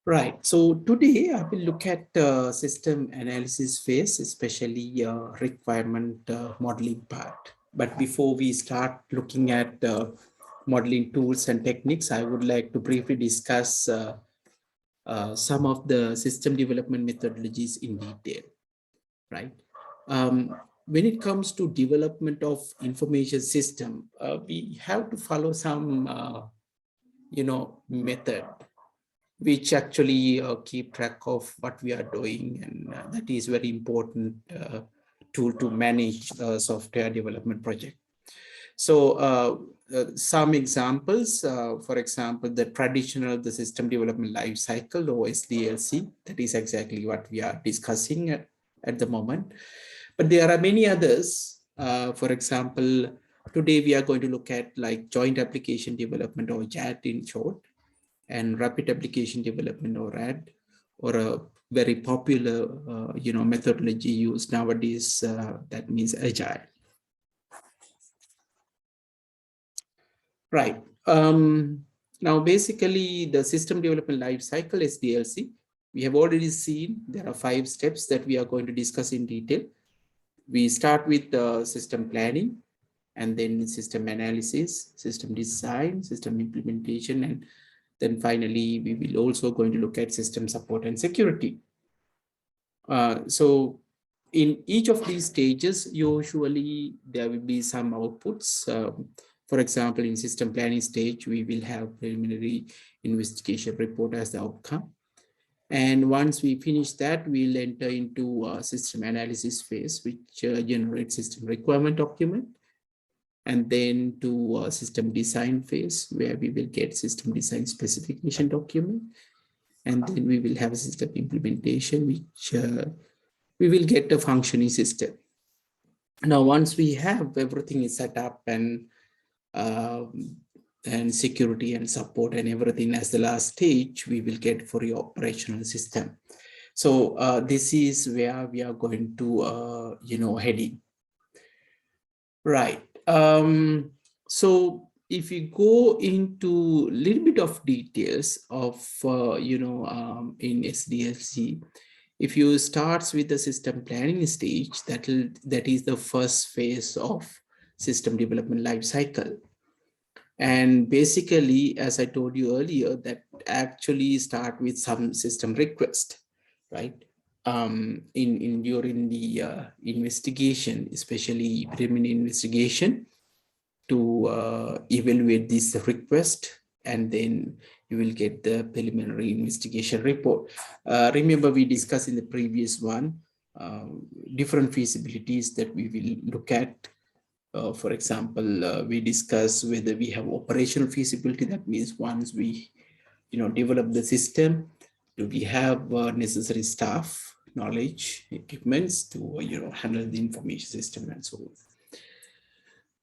Right. So today I will look at system analysis phase, especially requirement modeling part. But before we start looking at modeling tools and techniques, I would like to briefly discuss some of the system development methodologies in detail, right? When it comes to development of information system, we have to follow some, method which actually keep track of what we are doing, and that is very important tool to manage software development project. So some examples, for example, the traditional the system development life cycle, or SDLC, that is exactly what we are discussing at the moment. But there are many others. For example, today we are going to look at like joint application development, or JAD in short, and rapid application development, or RAD, or a very popular methodology used nowadays, that means agile. Right. Now basically the system development life cycle, SDLC, we have already seen there are 5 steps that we are going to discuss in detail. We start with system planning, and then system analysis, system design, system implementation, and then finally, we will also going to look at system support and security. So in each of these stages, usually there will be some outputs. For example, in system planning stage, we will have preliminary investigation report as the outcome. And once we finish that, we'll enter into system analysis phase, which generates system requirement document, and then to system design phase, where we will get system design specification document. And then we will have a system implementation, which we will get a functioning system. Now, once we have everything is set up, and security and support and everything as the last stage, we will get for your operational system. So this is where we are going to, heading. Right. So if you go into a little bit of details of, in SDLC, if you start with the system planning stage, that is the first phase of system development life cycle. And basically, as I told you earlier, that actually start with some system request, right? During the investigation, especially preliminary investigation, to evaluate this request, and then you will get the preliminary investigation report. Remember, we discussed in the previous one different feasibilities that we will look at. For example, we discuss whether we have operational feasibility. That means once we, develop the system, do we have necessary staff, knowledge, equipments to, handle the information system and so on.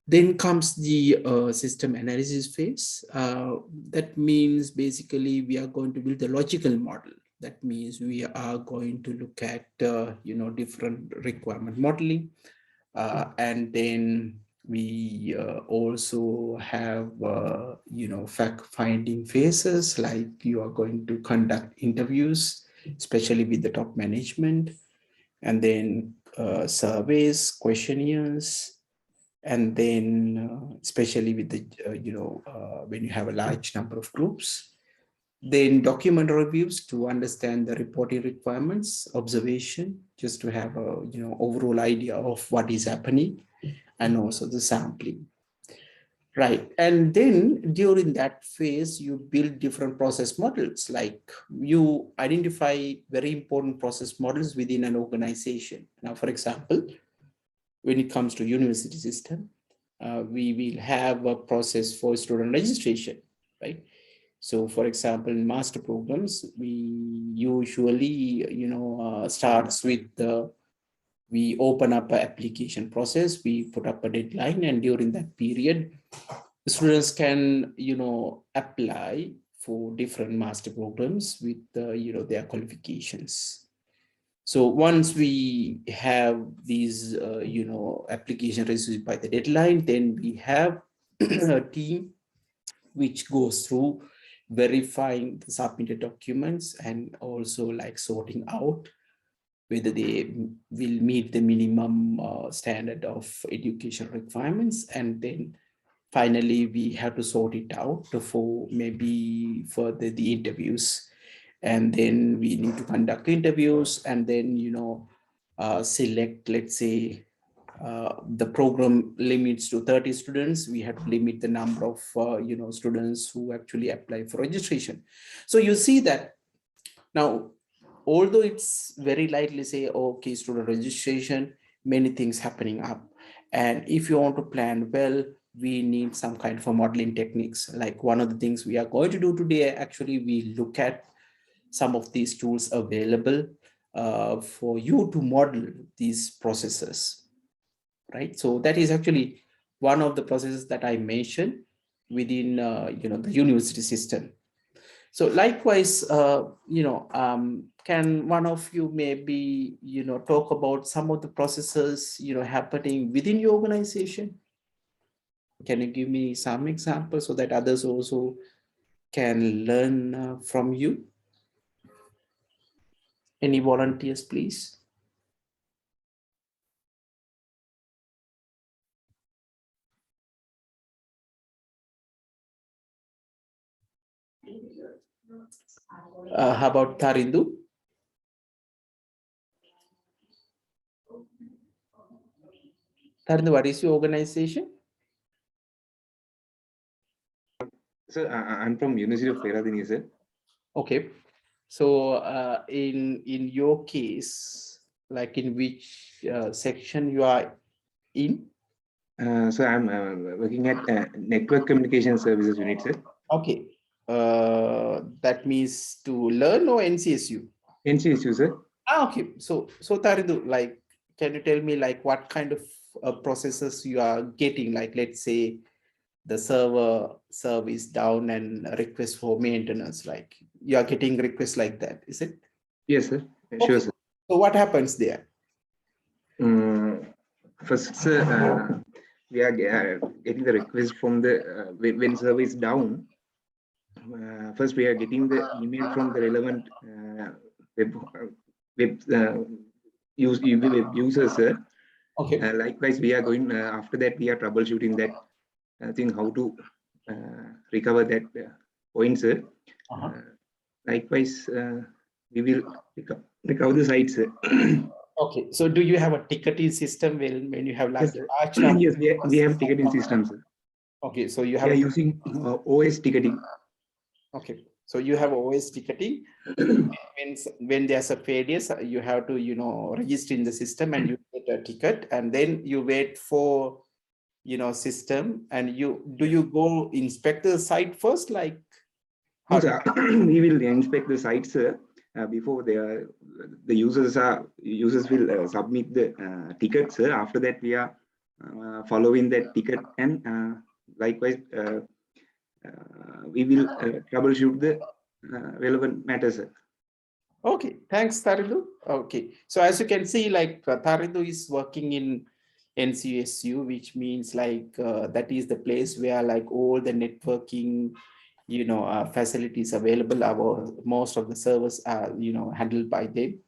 Then comes the system analysis phase. That means basically we are going to build a logical model. That means we are going to look at, different requirement modeling. And then we also have, fact-finding phases, like you are going to conduct interviews, especially with the top management, and then surveys, questionnaires, and then especially with the, when you have a large number of groups, then document reviews to understand the reporting requirements, observation, just to have a, overall idea of what is happening, and also the sampling. Right. And then during that phase, you build different process models, like you identify very important process models within an organization. Now, for example, when it comes to university system, we will have a process for student registration, right? So, for example, in master programs, we usually, starts with we open up an application process, we put up a deadline, and during that period, the students can, apply for different master programs with, their qualifications. So once we have these, application received by the deadline, then we have a team which goes through verifying the submitted documents, and also like sorting out whether they will meet the minimum standard of education requirements. And then finally, we have to sort it out for maybe further the interviews. And then we need to conduct interviews, and then, select, let's say, the program limits to 30 students. We have to limit the number of, students who actually apply for registration. So you see that now, although it's very lightly say, okay, student registration, many things happening up. And if you want to plan well, we need some kind of a modeling techniques. Like one of the things we are going to do today, actually, we look at some of these tools available for you to model these processes, right? So that is actually one of the processes that I mentioned within, the university system. So likewise, can one of you maybe, talk about some of the processes, happening within your organization? Can you give me some examples so that others also can learn from you? Any volunteers, please? How about Tarindu? Tarindu, what is your organization? Sir, I'm from University of Peradeniya, sir. Okay. So in your case, like in which section you are in? So I'm working at Network Communication Services Unit, sir. Okay. That means to learn or NCSU? NCSU, sir. Okay. So Tarindu, like, can you tell me like what kind of processes you are getting? Like, let's say the server service down and a request for maintenance, like you are getting requests like that, is it? Yes, sir. Sure, Okay. sir. So what happens there? First, sir, we are getting the request from the when server is down. First, we are getting the email from the relevant web web web users, sir. Okay. Likewise, we are going after that. We are troubleshooting that thing, how to recover that point, sir. Likewise, we will recover the sites. Okay, so do you have a ticketing system when you have like Yes, a large number? yes, we have ticketing systems. Okay, so you We have are using OS ticketing. okay, so you have OS ticketing. When there's a failure, you have to register in the system and you get a ticket, and then you wait for system, and you go inspect the site first, like No, how sir. We will inspect the sites before the users will submit the tickets. After that, we are following that ticket, and likewise we will troubleshoot the relevant matters. Okay, thanks, Taridu. Okay, so as you can see, like Taridu is working in NCSU, which means like that is the place where like all the networking, facilities available. Most of the servers are handled by them.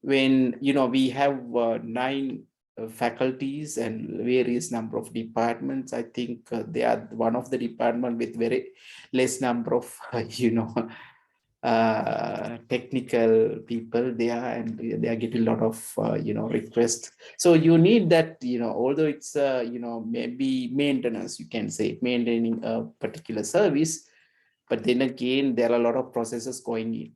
When we have 9 faculties and various number of departments. I think they are one of the department with very less number of technical people there, and they are getting a lot of requests. So you need that, although it's maybe maintenance, you can say maintaining a particular service, but then again there are a lot of processes going in.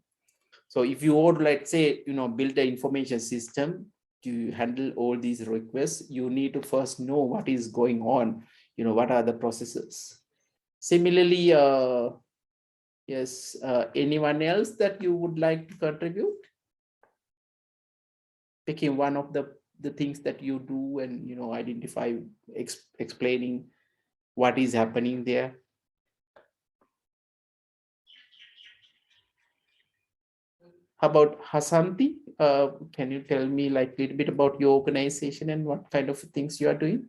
So if you would, let's say, build an information system to handle all these requests, you need to first know what is going on, what are the processes. Similarly, yes, anyone else that you would like to contribute? Picking one of the things that you do and, identify, explaining what is happening there. How about Hasanti? Can you tell me like a little bit about your organization and what kind of things you are doing?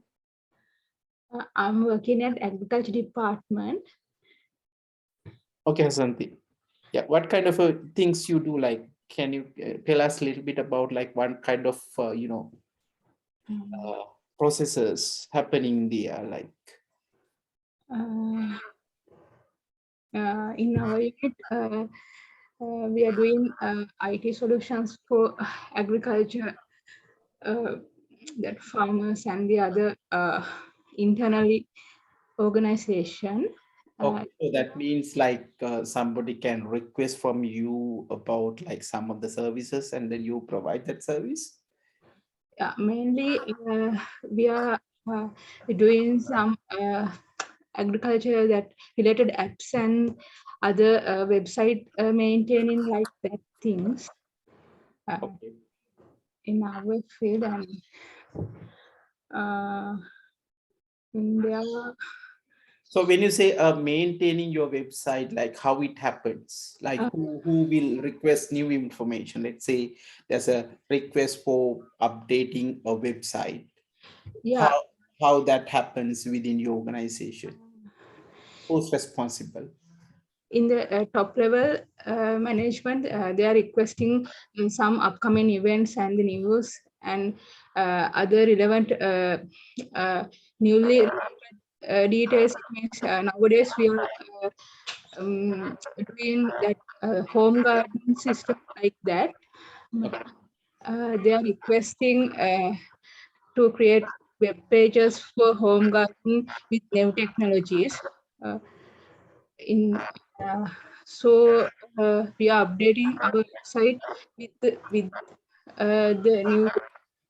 I'm working at agriculture department. Okay, Hasanti. Yeah, what kind of things you do? Like, can you tell us a little bit about like one kind of Um, uh, processes happening there? Like, uh, in our unit, we are doing IT solutions for agriculture, uh, that farmers and the other internally organization. Uh, okay, so that means like somebody can request from you about like some of the services, and then you provide that service. yeah, mainly we are doing some agriculture that related apps and other website maintaining like that things Okay. in our field, and uh, in there. So when you say maintaining your website, like how it happens, like Uh, who will request new information? Let's say there's a request for updating a website. yeah, How how that happens within your organization? Who's responsible? in the top level management, they are requesting some upcoming events and the news and other relevant uh, newly details. It means nowadays we are doing that home garden system like that. They are requesting to create web pages for home garden with new technologies. Uh, in so we are updating our website with the new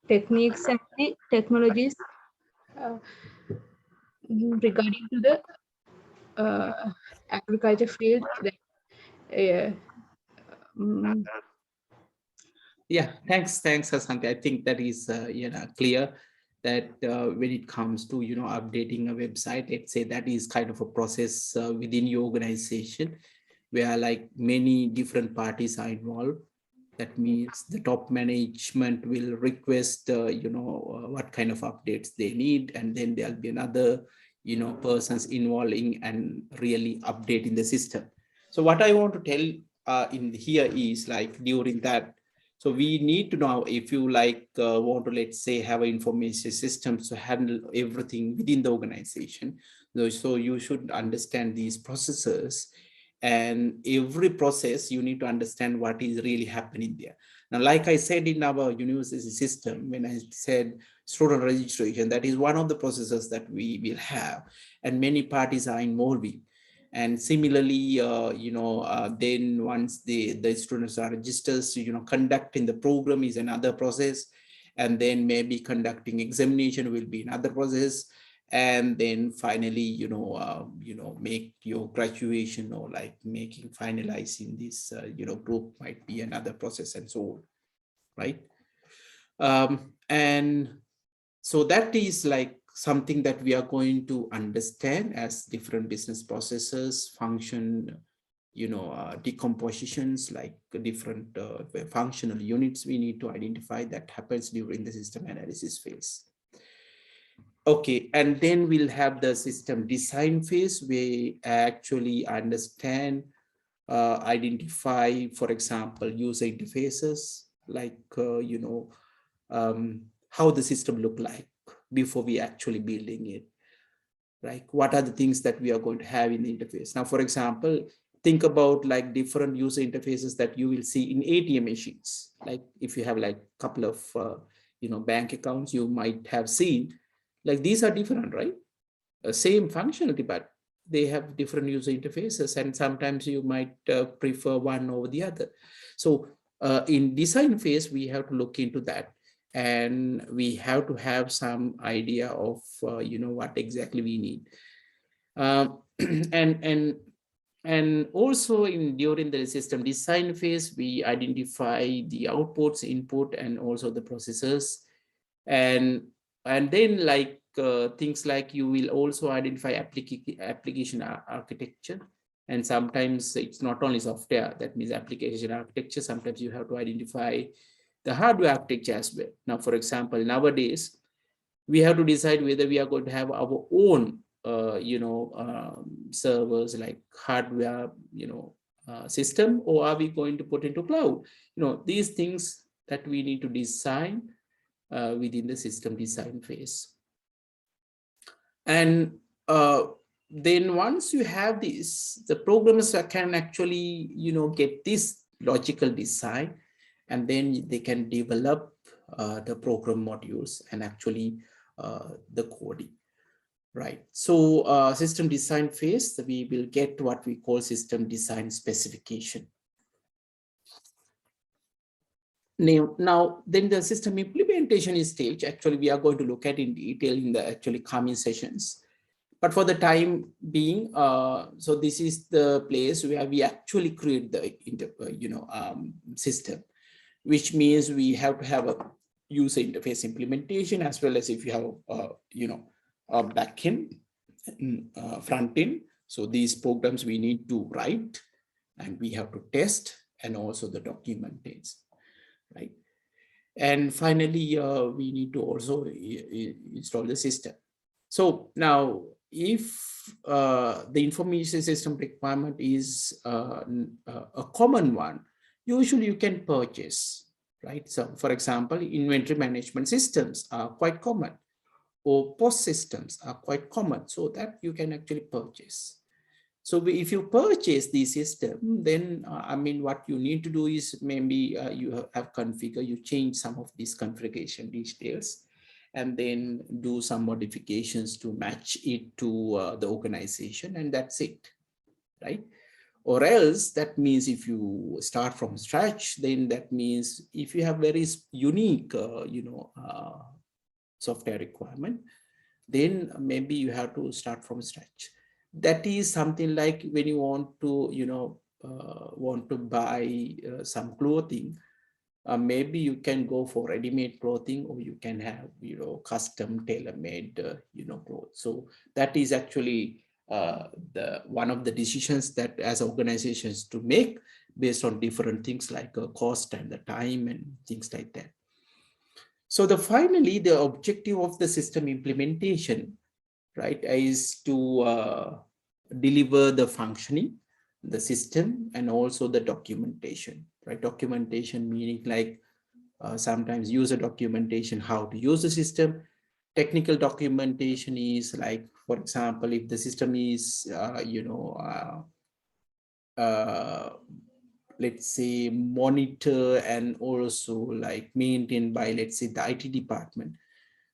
techniques and the technologies uh, regarding to the uh, agriculture field. That, uh, mm, Yeah, thanks, Hasanti. I think that is clear that when it comes to updating a website, let's say that is kind of a process within your organization where like many different parties are involved. That means the top management will request what kind of updates they need, and then there'll be another persons involving and really updating the system. So what I want to tell in here is like during that, so we need to know if you like want to, let's say, have an information system to handle everything within the organization. So you should understand these processes, and every process you need to understand what is really happening there. Now, like I said, in our university system, when I said student registration, that is one of the processes that we will have, and many parties are involving. And similarly, then once the students are registered, so, conducting the program is another process, and then maybe conducting examination will be another process, and then finally make your graduation, or like making finalizing this group might be another process, and so on, right? And so that is like something that we are going to understand as different business processes function, decompositions, like different functional units we need to identify that happens during the system analysis phase. Okay, and then we'll have the system design phase. We actually understand, identify, for example, user interfaces, like, how the system look like before we actually building it. Like, what are the things that we are going to have in the interface? Now, for example, think about like different user interfaces that you will see in ATM machines. Like if you have like a couple of, bank accounts, you might have seen like these are different, right? Same functionality, but they have different user interfaces, and sometimes you might prefer one over the other. So in design phase, we have to look into that, and we have to have some idea of what exactly we need. um, and and and also in during the system design phase, we identify the outputs, input, and also the processors. And then like things like you will also identify application architecture, and sometimes it's not only software, that means application architecture. Sometimes you have to identify the hardware architecture as well. Now, for example, nowadays we have to decide whether we are going to have our own servers like hardware, system, or are we going to put into cloud? These things that we need to design within the system design phase. And then once you have this, the programmers can actually, get this logical design, and then they can develop the program modules and actually the coding. Right. So system design phase, we will get what we call system design specification. Now, then the system implementation stage, actually, we are going to look at in detail in the actually coming sessions. But for the time being, so this is the place where we actually create the system, which means we have to have a user interface implementation, as well as if you have a backend, front end. So these programs we need to write, and we have to test, and also the documentation, right? And finally, we need to also install the system. So now, if the information system requirement is a common one, usually you can purchase, right? So for example, inventory management systems are quite common, or POS systems are quite common, so that you can actually purchase. So if you purchase the system, then what you need to do is maybe you have configured, you change some of these configuration details, and then do some modifications to match it to the organization, and that's it, right? Or else, that means if you start from scratch, then that means if you have very unique, software requirement, then maybe you have to start from scratch. That is something like when you want to buy some clothing, maybe you can go for ready-made clothing, or you can have custom tailor-made clothes. So that is actually the one of the decisions that as organizations to make based on different things like cost and the time and things like that. So finally, the objective of the system implementation, right, is to deliver the functioning, the system, and also the documentation, right? Documentation meaning like sometimes user documentation, how to use the system. Technical documentation is like, for example, if the system is, let's say, monitor and also like maintained by, let's say, the IT department.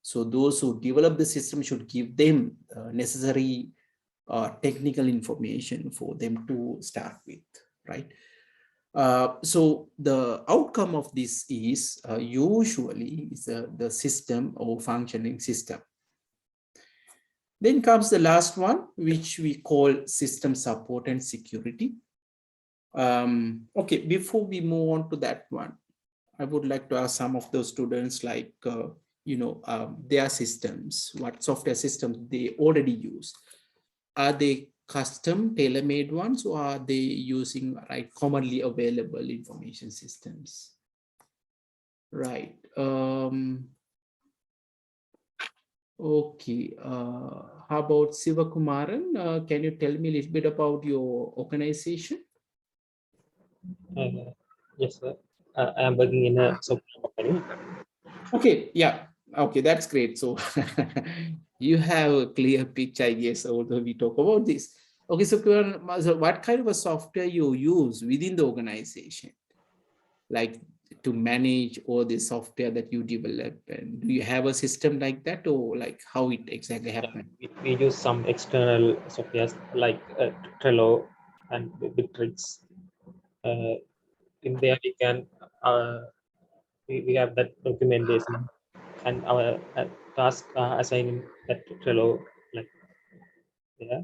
So those who develop the system should give them necessary technical information for them to start with, right? So the outcome of this is usually is the system or functioning system. Then comes the last one, which we call system support and security. Okay, before we move on to that one, I would like to ask some of those students, like, their systems, what software systems they already use. Are they custom tailor-made ones, or are they using commonly available information systems? Right. Okay. How about Sivakumaran? Can you tell me a little bit about your organization? Yes, sir. I am working in a software company. Okay, yeah. Okay, that's great. So you have a clear picture, I guess, although we talk about this. Okay, so what kind of a software you use within the organization, like to manage all the software that you develop? And do you have a system like that, or like how it exactly happens? We use some external softwares like Trello and Bittrex. In there we can we have that documentation and our task assigned that Trello, like, yeah.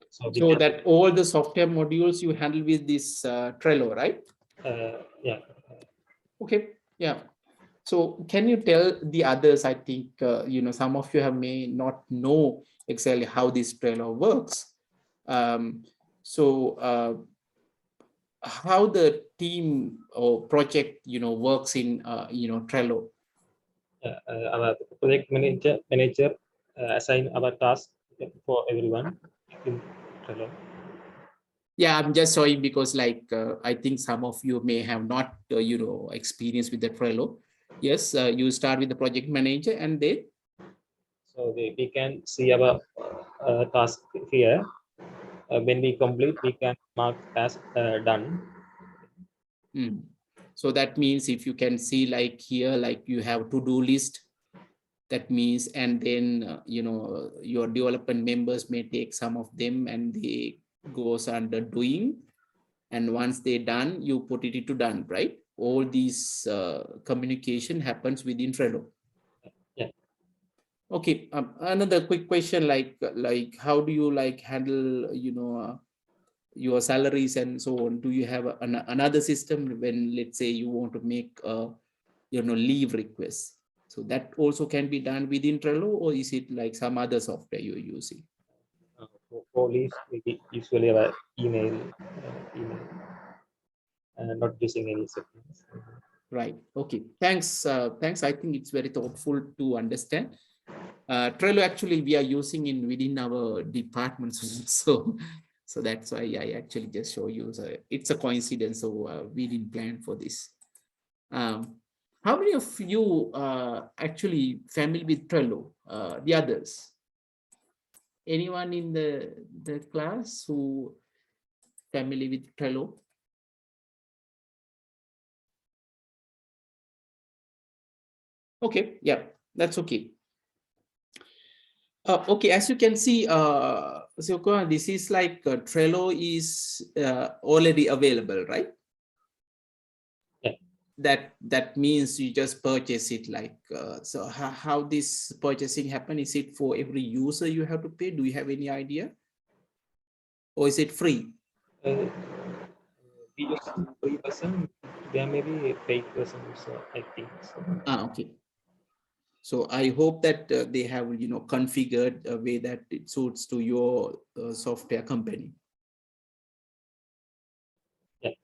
So we So can, that all the software modules you handle with this Trello, right? yeah. Okay, yeah. So can you tell the others? I think some of you may not know exactly how this Trello works. So how the team or project works in Trello? Our project manager assign our task for everyone in Trello. Yeah, I'm just showing because like I think some of you may have not experience with the Trello. Yes, you start with the project manager and then So we can see our task here. When we complete, we can mark as done. So that means if you can see like here, like you have to-do list, that means, and then your development members may take some of them and they goes under doing, and once they're done, you put it into done, right? All these communication happens within Trello. Yeah. Okay, another quick question, like how do you like handle your salaries and so on? Do you have another system when, let's say, you want to make a leave request? So that also can be done within Trello, or is it like some other software you're using? For leaves, we usually have an email, not using any settings. Right. Okay. Thanks. Thanks. I think it's very thoughtful to understand. Trello actually we are using in within our departments, so that's why I actually just show you. So it's a coincidence. So we didn't plan for this. How many of you actually familiar with Trello? The others? Anyone in the class who familiar with Trello? Okay, yeah, that's okay. Okay, as you can see, Silko, this is like Trello is already available, right? Yeah. That means you just purchase it like, so how this purchasing happen? Is it for every user you have to pay? Do you have any idea? Or is it free? We use free version. There may be a paid version, so I think so. Okay. So I hope that they have, configured a way that it suits to your software company. Yes.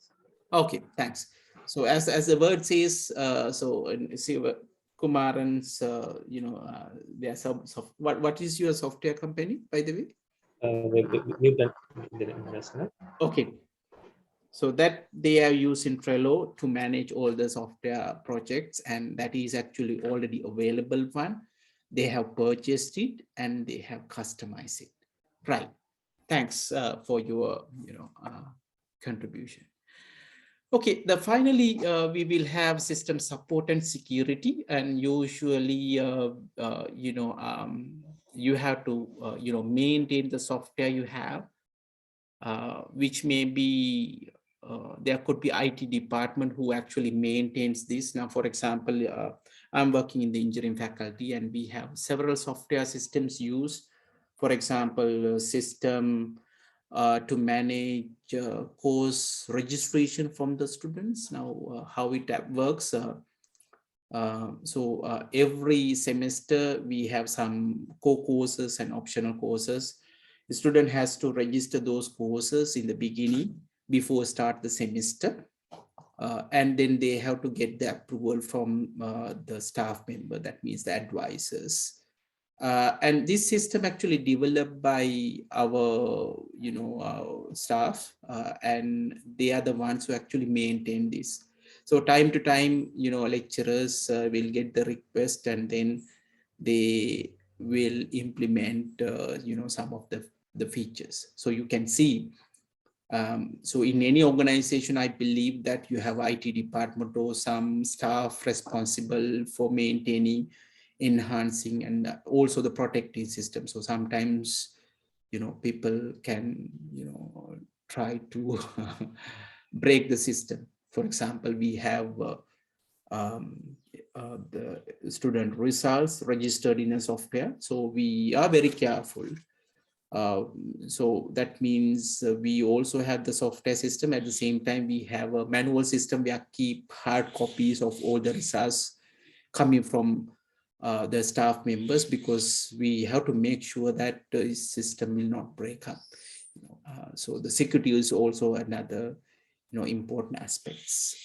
Okay, thanks. So as the word says, see Kumaran's, their what is your software company, by the way? We've done international. Okay, so that they are using Trello to manage all the software projects, and that is actually already available one. They have purchased it and they have customized it. Right. Thanks for your contribution. Okay, finally we will have system support and security, and usually you have to maintain the software you have, which may be there could be IT department who actually maintains this. Now, for example, I'm working in the engineering faculty and we have several software systems used. For example, system to manage course registration from the students. Now, how it works. Every semester we have some core courses and optional courses. The student has to register those courses in the beginning before start the semester. And then they have to get the approval from the staff member, that means the advisors. And this system actually developed by our staff, and they are the ones who actually maintain this. So time to time, lecturers will get the request, and then they will implement some of the features. So you can see, so in any organization, I believe that you have IT department or some staff responsible for maintaining, enhancing, and also the protecting system. So sometimes, people can, try to break the system. For example, we have the student results registered in a software. So we are very careful. So that means we also have the software system. At the same time, we have a manual system where keep hard copies of all the results coming from the staff members, because we have to make sure that the system will not break up. So the security is also another important aspects.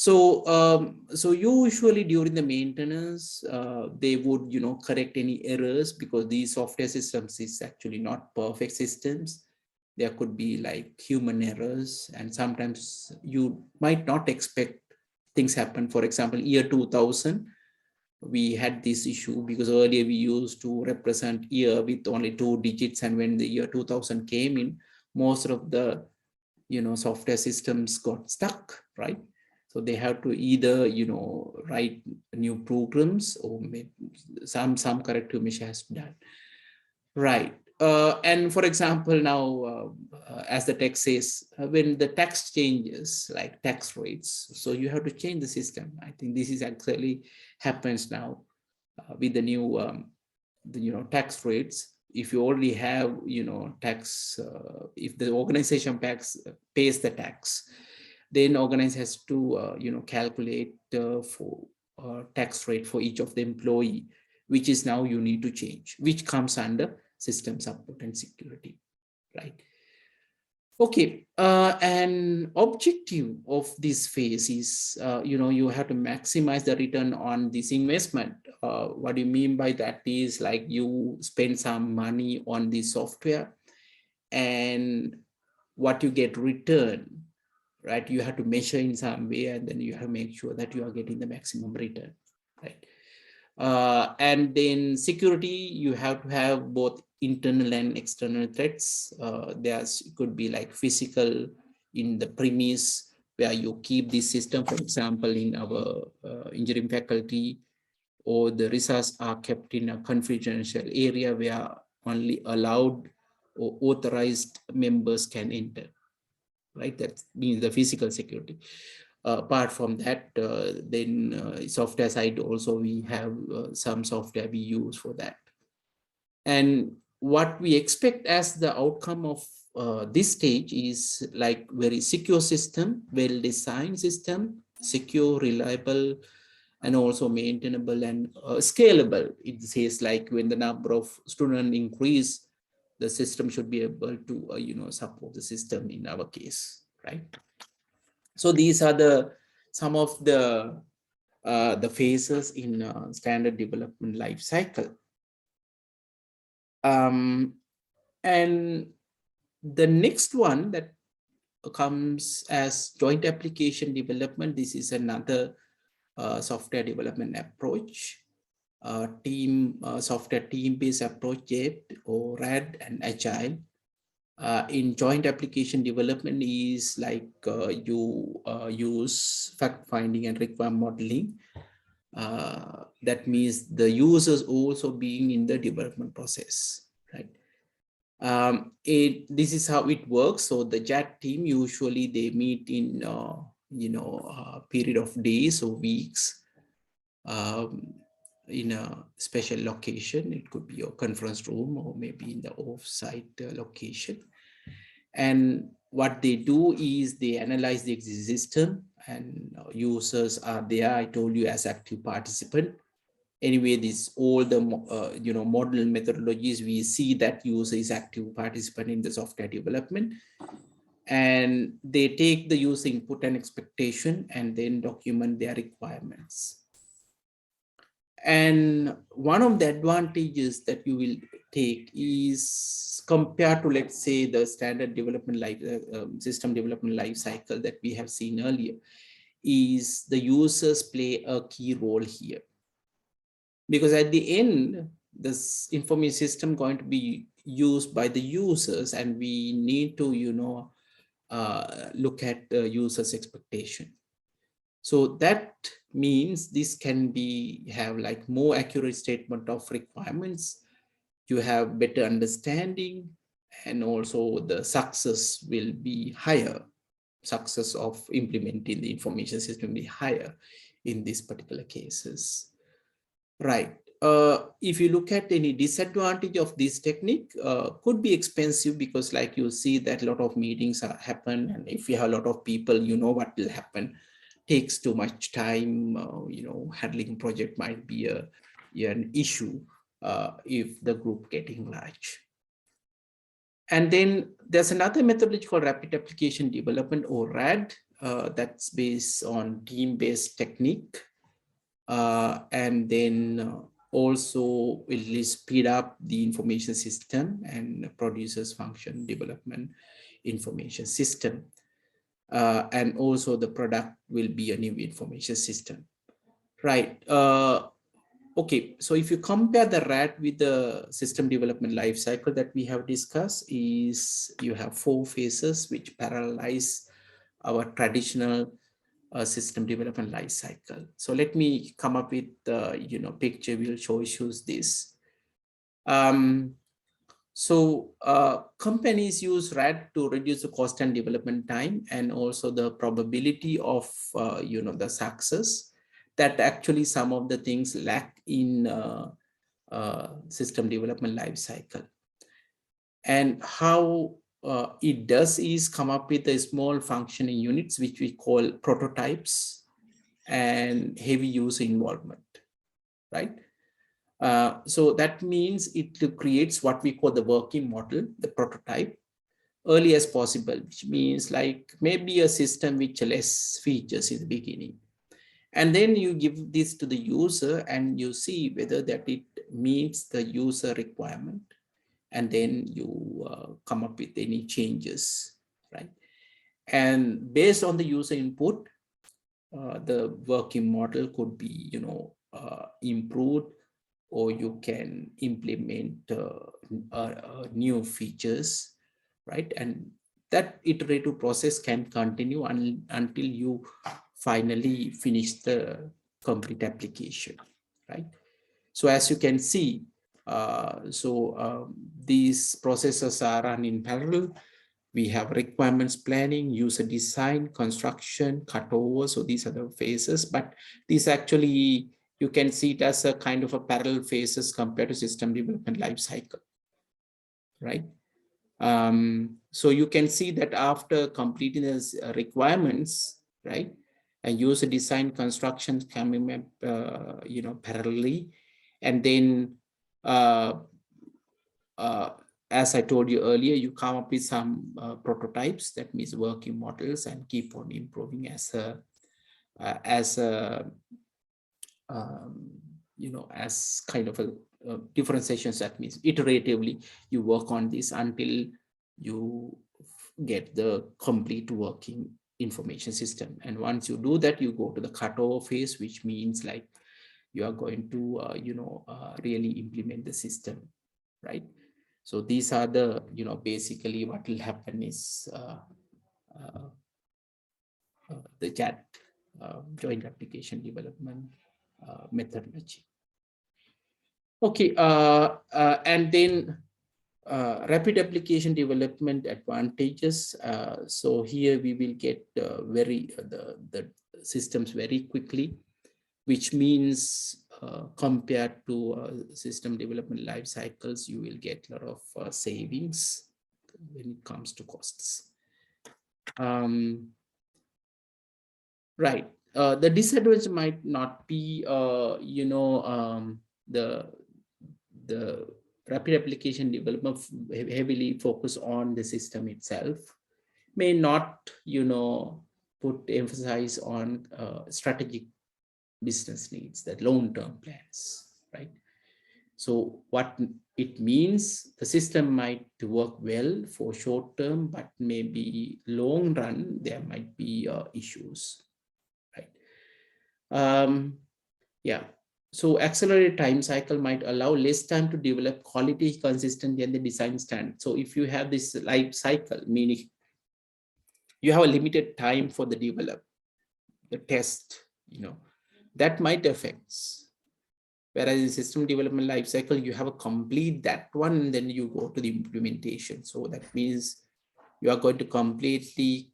So usually during the maintenance, they would, correct any errors, because these software systems is actually not perfect systems. There could be like human errors, and sometimes you might not expect things happen. For example, year 2000, we had this issue because earlier we used to represent year with only 2 digits, and when the year 2000 came in, most of the software systems got stuck, right? So they have to either write new programs, or maybe some corrective measure has to be done, right? And for example, now as the text says, when the tax changes, like tax rates, so you have to change the system. I think this is actually happens now with the new tax rates. If you already have tax, if the organization pays the tax, then organization has to calculate for tax rate for each of the employee, which is now you need to change, which comes under system support and security, right? Okay, an objective of this phase is, you have to maximize the return on this investment. What do you mean by that is, like, you spend some money on the software, and what you get return, right? You have to measure in some way, and then you have to make sure that you are getting the maximum return, right? And then security, you have to have both internal and external threats. There could be like physical in the premise where you keep this system. For example, in our engineering faculty, or the results are kept in a confidential area where only allowed or authorized members can enter, right? That means the physical security. Apart from that, then software side also, we have some software we use for that. And what we expect as the outcome of this stage is like very secure system, well-designed system, secure, reliable, and also maintainable and scalable. It says like when the number of students increase, the system should be able to support the system in our case, right? So these are the some of the phases in standard development life cycle. And the next one that comes as joint application development. This is another software development approach, software team-based approach, or RAD and Agile. In joint application development is like you use fact finding and requirement modeling. That means the users also being in the development process, right? This is how it works. So the JAT team, usually they meet in period of days or weeks, in a special location. It could be your conference room, or maybe in the off-site location. And what they do is they analyze the existing system, and users are there, I told you, as active participant. Anyway, this all the model methodologies, we see that user is active participant in the software development, and they take the user input and expectation and then document their requirements. And one of the advantages that you will take is, compared to, let's say, the standard development life system development life cycle that we have seen earlier, is the users play a key role here. Because at the end, this information system going to be used by the users, and we need to look at the users expectation. So that means this can be have like more accurate statement of requirements. You have better understanding, and also the success will be higher. Success of implementing the information system will be higher in these particular cases. Right. If you look at any disadvantage of this technique, could be expensive, because like you see that a lot of meetings happen, and if you have a lot of people, what will happen. Takes too much time. Handling project might be an issue if the group getting large. And then there's another methodology called rapid application development, or RAD, that's based on team-based technique. And then also will speed up the information system and produces function development information system. And also the product will be a new information system. Right. Okay, so if you compare the RAD with the system development life cycle that we have discussed, is you have 4 phases which parallelize our traditional system development life cycle. So let me come up with picture will show this. Companies use RAD to reduce the cost and development time, and also the probability of the success that actually some of the things lack in system development life cycle. And how it does is come up with a small functioning units which we call prototypes and heavy user involvement, right? So that means it creates what we call the working model, the prototype, early as possible, which means like maybe a system with less features in the beginning. And then you give this to the user and you see whether that it meets the user requirement. And then you come up with any changes, right? And based on the user input, the working model could be, improved, or you can implement new features, right? And that iterative process can continue until you finally finish the complete application, right? So as you can see, these processes are run in parallel. We have requirements planning, user design, construction, cutover. So these are the phases, but these actually, you can see it as a kind of a parallel phases compared to system development life cycle, right? So you can see that after completing these requirements, right, and user design constructions coming up, parallelly, and then as I told you earlier, you come up with some prototypes, that means working models, and keep on improving as a as kind of a differentiation. That means iteratively you work on this until you get the complete working information system. And once you do that, you go to the cutover phase, which means like you are going to really implement the system, right? So these are the basically what will happen is the JAD, joint application development methodology. Okay, and then rapid application development advantages. So here we will get the systems very quickly, which means compared to system development life cycles, you will get a lot of savings when it comes to costs. Right. The disadvantage might not be, the rapid application development heavily focus on the system itself, may not, put emphasis on strategic business needs, that long-term plans, right? So what it means, the system might work well for short term, but maybe long run, there might be issues, right? Yeah. So accelerated time cycle might allow less time to develop quality consistently and the design standard. So if you have this life cycle, meaning you have a limited time for the develop, the test, that might affect. Whereas in system development life cycle, you have a complete that one, and then you go to the implementation. So that means you are going to completely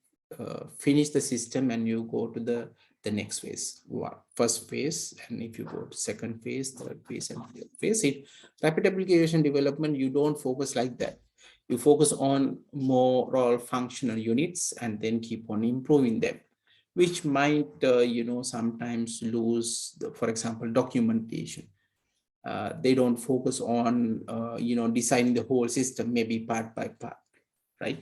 finish the system, and you go to the next phase, first phase, and if you go to second phase, third phase, and fourth phase. In rapid application development, you don't focus like that. You focus on more functional units and then keep on improving them, which might sometimes lose for example, documentation. They don't focus on designing the whole system, maybe part by part. right?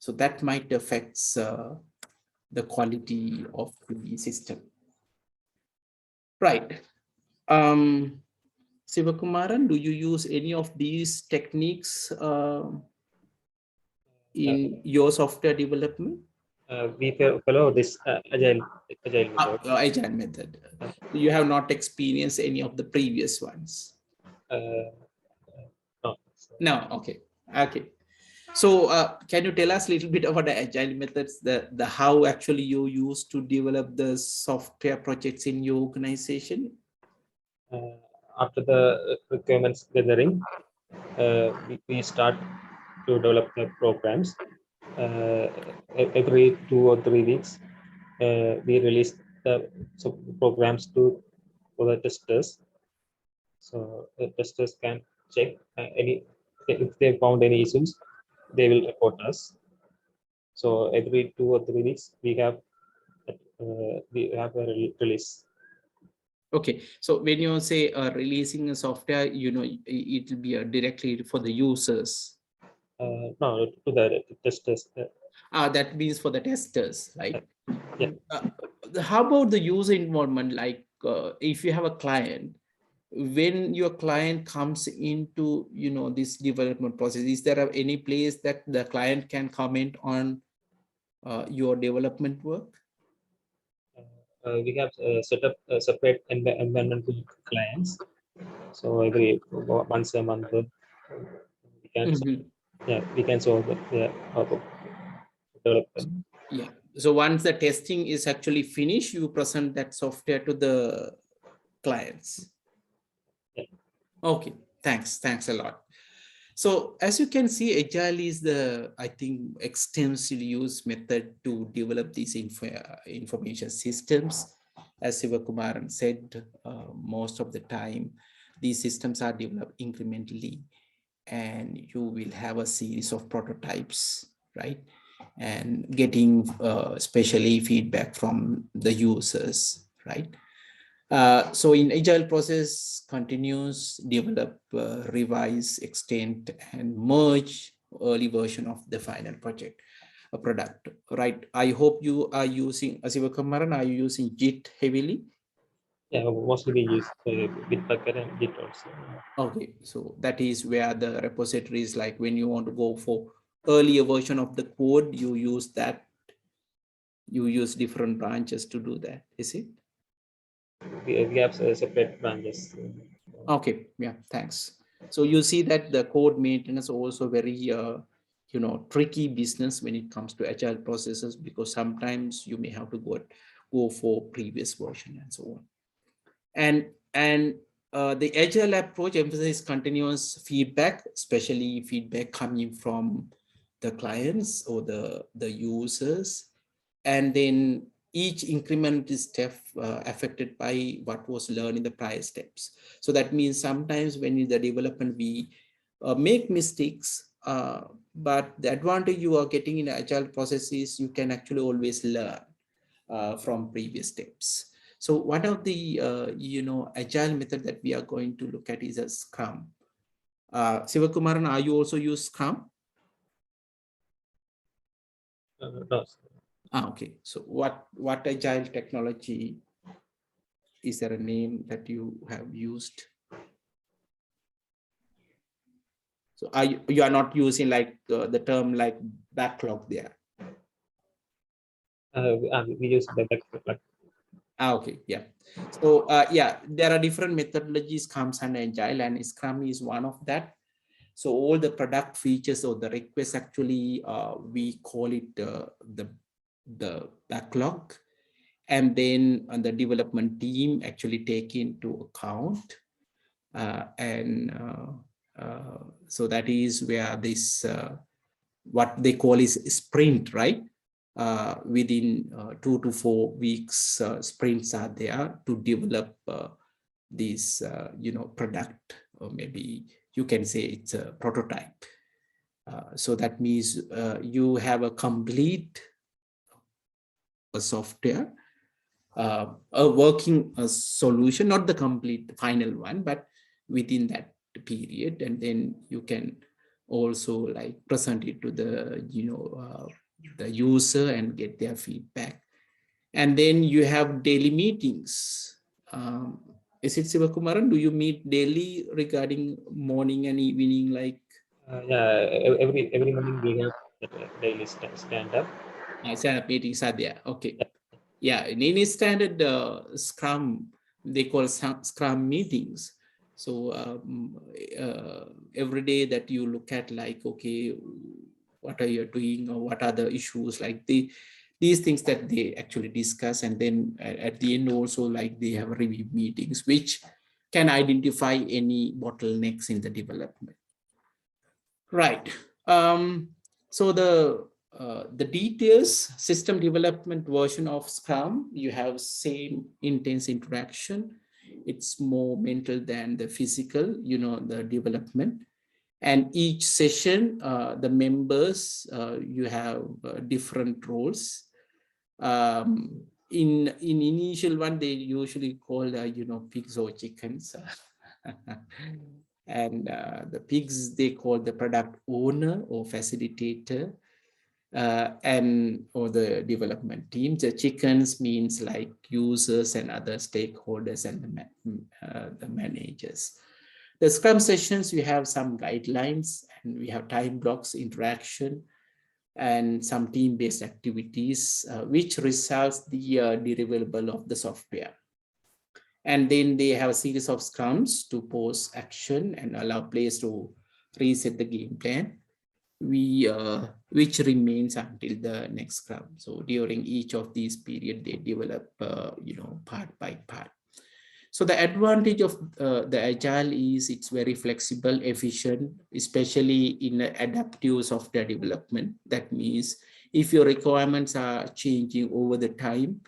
So that might affect the quality of the system, right? Sivakumaran, do you use any of these techniques in your software development? We follow this agile method. Agile method. You have not experienced any of the previous ones? Uh, no. No, okay. Okay. So can you tell us a little bit about the agile methods, the how actually you use to develop the software projects in your organization? After the requirements gathering, we start to develop the programs. Every 2 or 3 weeks, we release the programs for the testers. So the testers can check any if they found any issues, they will report us. So every 2 or 3 weeks, we have a release. Okay, so when you say releasing a software, it will be directly for the users. No, to the testers. That means for the testers, right? Yeah. How about the user involvement? Like if you have a client, when your client comes into this development process, is there any place that the client can comment on your development work? We have set up a separate environment to clients. So every once a month, we can we can solve how to develop them. Yeah. So once the testing is actually finished, you present that software to the clients. Yeah. Okay. Thanks a lot. So as you can see, Agile is the, I think, extensively used method to develop these information systems. As Sivakumaran said, most of the time, these systems are developed incrementally, and you will have a series of prototypes, right? And getting especially feedback from the users, right? So in agile process, continuous develop, revise, extend, and merge early version of the final project, a product, right? I hope you are using, Asivakamaran, are you using Git heavily? Yeah, mostly we use Bitbucket and Git also. Okay, so that is where the repository is, like when you want to go for earlier version of the code, you use that, you use different branches to do that, is it? We have separate branches. Okay, yeah, thanks. So you see that the code maintenance also very tricky business when it comes to agile processes, because sometimes you may have to go for previous version and so on. And the agile approach emphasizes continuous feedback, especially feedback coming from the clients or the users, and then each increment is step affected by what was learned in the prior steps. So that means sometimes when in the development we make mistakes, but the advantage you are getting in agile processes, you can actually always learn from previous steps. So one of the agile method that we are going to look at is a Scrum. Sivakumaran, are you also use Scrum? No. Okay, so what agile technology, is there a name that you have used? So you are not using like the term like backlog there? We use the backlog. Okay, yeah. So yeah, there are different methodologies, Scrums and Agile, and Scrum is one of that. So all the product features or the requests, actually, we call it the backlog. And then the development team actually take into account. So that is where this, what they call is sprint, right? Within 2 to 4 weeks, sprints are there to develop this, product, or maybe you can say it's a prototype. So that means you have a complete software, a working solution, not the complete final one, but within that period, and then you can also like present it to the, the user and get their feedback. And then you have daily meetings. Is it Sivakumaran? Do you meet daily regarding morning and evening? Like Yeah, every morning we have daily stand up. stand up meetings are there? Okay. Yeah, in any standard Scrum, they call Scrum meetings. So every day that you look at, like, okay, what are you doing, or what are the issues, like these things that they actually discuss, and then at the end also, like, they have review meetings which can identify any bottlenecks in the development. Right. So the details system development version of Scrum, you have same intense interaction. It's more mental than the physical, the development. And each session, the members, you have different roles. In initial one, they usually call pigs or chickens. And the pigs, they call the product owner or facilitator, and or the development team. The chickens means like users and other stakeholders and the managers. The Scrum sessions, we have some guidelines, and we have time blocks, interaction, and some team-based activities, which results the deliverable of the software. And then they have a series of scrums to pose action and allow players to reset the game plan, which remains until the next scrum. So during each of these period, they develop, part by part. So the advantage of the agile is it's very flexible, efficient, especially in adaptive software development. That means if your requirements are changing over the time,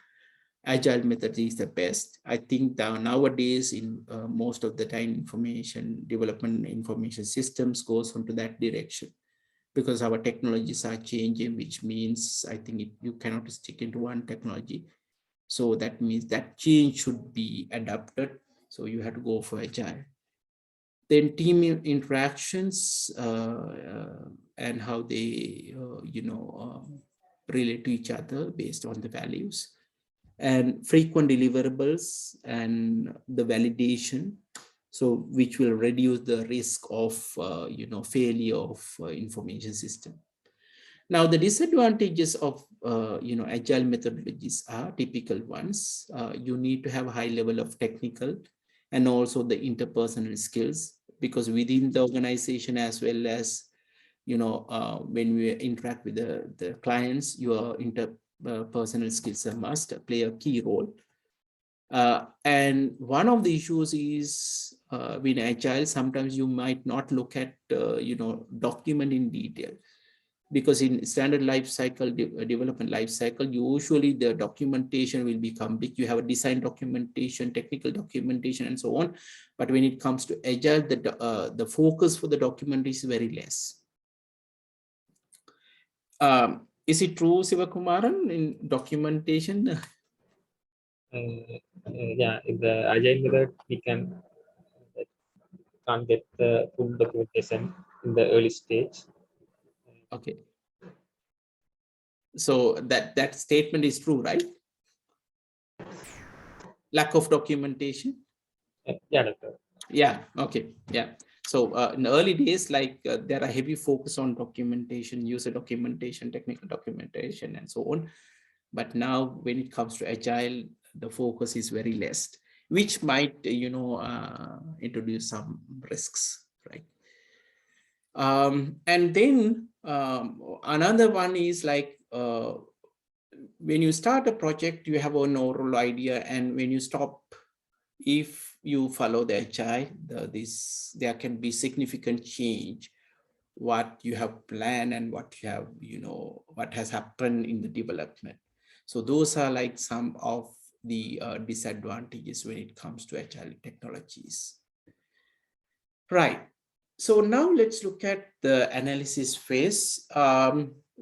agile method is the best. I think that nowadays in most of the time information development, information systems goes into that direction, because our technologies are changing, which means I think you cannot stick into one technology. So that means that change should be adapted. So you have to go for agile. Then team interactions and how they, relate to each other based on the values, and frequent deliverables and the validation, so which will reduce the risk of failure of information system. Now the disadvantages of agile methodologies are typical ones. You need to have a high level of technical and also the interpersonal skills, because within the organization, as well as when we interact with the clients, your interpersonal skills must play a key role. And one of the issues is with agile, sometimes you might not look at document in detail, because in standard life cycle development life cycle, usually the documentation will become big. You have a design documentation, technical documentation, and so on. But when it comes to agile, the focus for the document is very less. Is it true, Sivakumaran, in documentation? Yeah, in the agile method, we can't get the full documentation in the early stage. Okay. So that statement is true, right? Lack of documentation. Yeah, doctor. Yeah. Okay. Yeah. So in the early days, like there are heavy focus on documentation, user documentation, technical documentation, and so on. But now when it comes to agile, the focus is very less, which might, introduce some risks, right? And then another one is like, when you start a project, you have an overall idea, and when you stop, if you follow the agile, there can be significant change what you have planned and what you have, what has happened in the development. So those are like some of the disadvantages when it comes to agile technologies. Right. So now let's look at the analysis phase.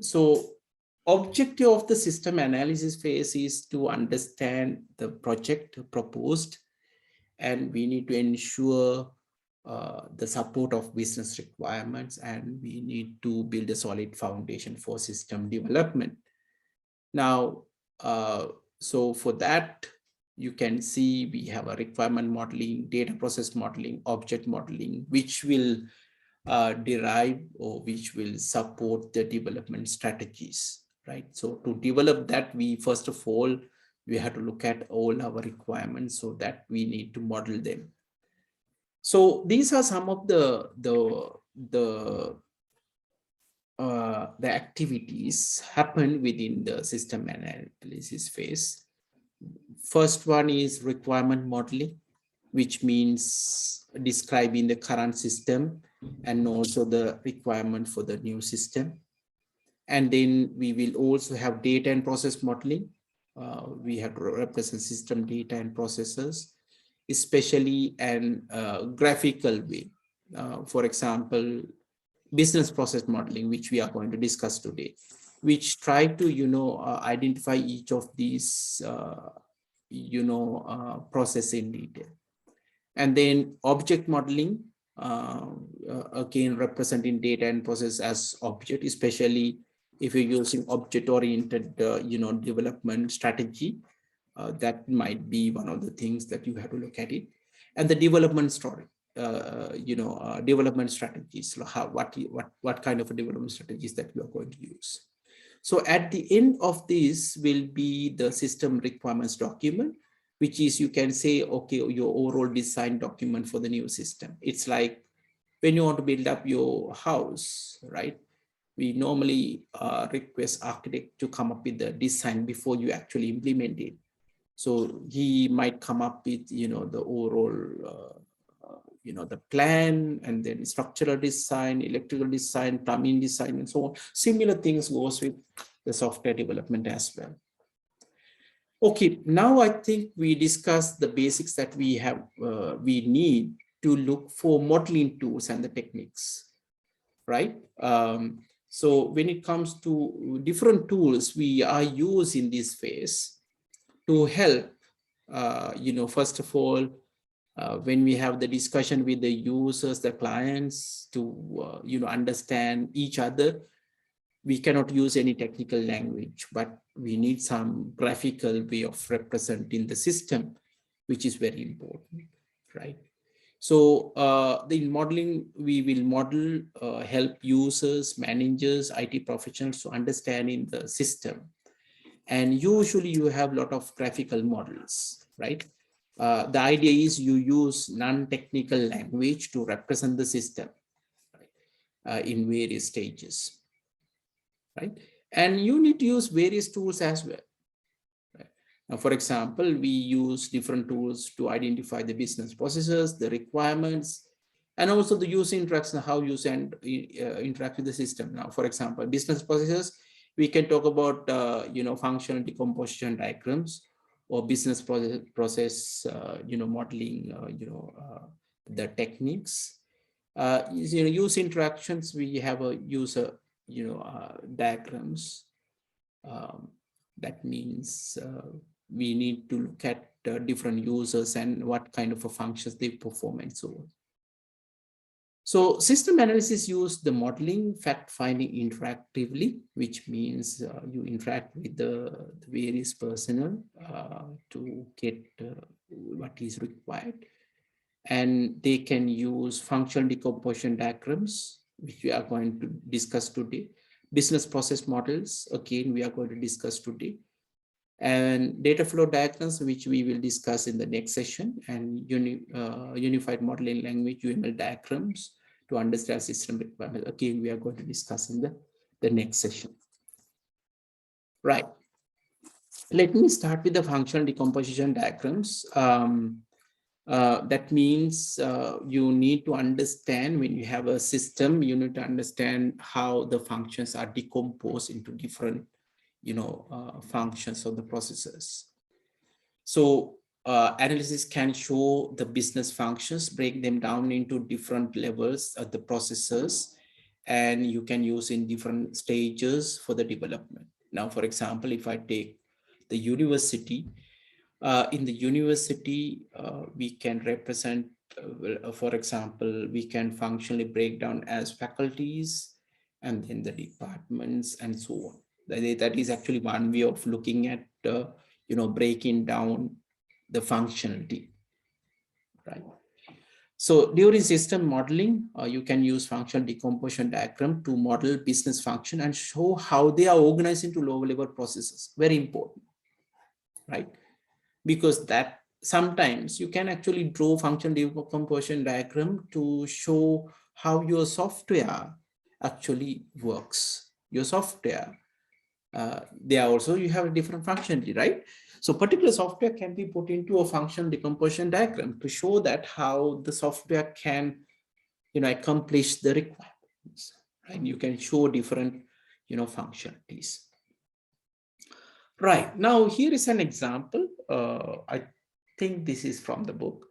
So objective of the system analysis phase is to understand the project proposed, and we need to ensure the support of business requirements, and we need to build a solid foundation for system development. Now, so for that, you can see we have a requirement modeling, data process modeling, object modeling, which will derive or which will support the development strategies, right? So to develop that, we first of all, we have to look at all our requirements so that we need to model them. So these are some of the activities happen within the system analysis phase. First one is requirement modeling, which means describing the current system and also the requirement for the new system. And then we will also have data and process modeling. We have to represent system data and processes, especially an graphical way. For example, business process modeling, which we are going to discuss today, which try to, identify each of these, process in detail. And then object modeling, again, representing data and process as object, especially if you're using object-oriented, development strategy. That might be one of the things that you have to look at it. And the development story, development strategies, what kind of a development strategies that you are going to use. So at the end of this will be the system requirements document, which is, you can say, okay, your overall design document for the new system. It's like when you want to build up your house, right? We normally request architect to come up with the design before you actually implement it. So he might come up with, the overall, the plan, and then structural design, electrical design, plumbing design, and so on. Similar things goes with the software development as well. Okay, now I think we discussed the basics that we have, we need to look for modeling tools and the techniques, right? So when it comes to different tools we are using in this phase to help, first of all, when we have the discussion with the users, the clients, to understand each other, we cannot use any technical language, but we need some graphical way of representing the system, which is very important, right? So the modeling, we will model, help users, managers, IT professionals to understand in the system. And usually you have a lot of graphical models, right? The idea is you use non-technical language to represent the system, right? In various stages, right? And you need to use various tools as well. Right? Now, for example, we use different tools to identify the business processes, the requirements, and also the user interaction, how users interact with the system. Now, for example, business processes, we can talk about, functional decomposition diagrams, or business process, modeling, the techniques. User interactions, we have a user, diagrams. That means we need to look at different users and what kind of functions they perform and so on. So system analysis use the modeling, fact finding interactively, which means you interact with the various personnel to get what is required. And they can use functional decomposition diagrams, which we are going to discuss today. Business process models, again, we are going to discuss today. And data flow diagrams, which we will discuss in the next session, and unified modeling language, UML diagrams, to understand system requirements. Again, we are going to discuss in the next session. Right. Let me start with the functional decomposition diagrams. That means you need to understand, when you have a system, you need to understand how the functions are decomposed into different, functions of the processes. So analysis can show the business functions, break them down into different levels of the processes, and you can use in different stages for the development. Now, for example, if I take the university, in the university, we can represent for example, we can functionally break down as faculties and then the departments and so on. That is actually one way of looking at, breaking down the functionality, right? So during system modeling, you can use functional decomposition diagram to model business function and show how they are organized into lower level processes. Very important, right? Because that sometimes you can actually draw functional decomposition diagram to show how your software actually works. Your software, there also you have a different functionality, right? So particular software can be put into a functional decomposition diagram to show that how the software can, accomplish the requirements, right? You can show different, functionalities. Right, now here is an example. I think this is from the book,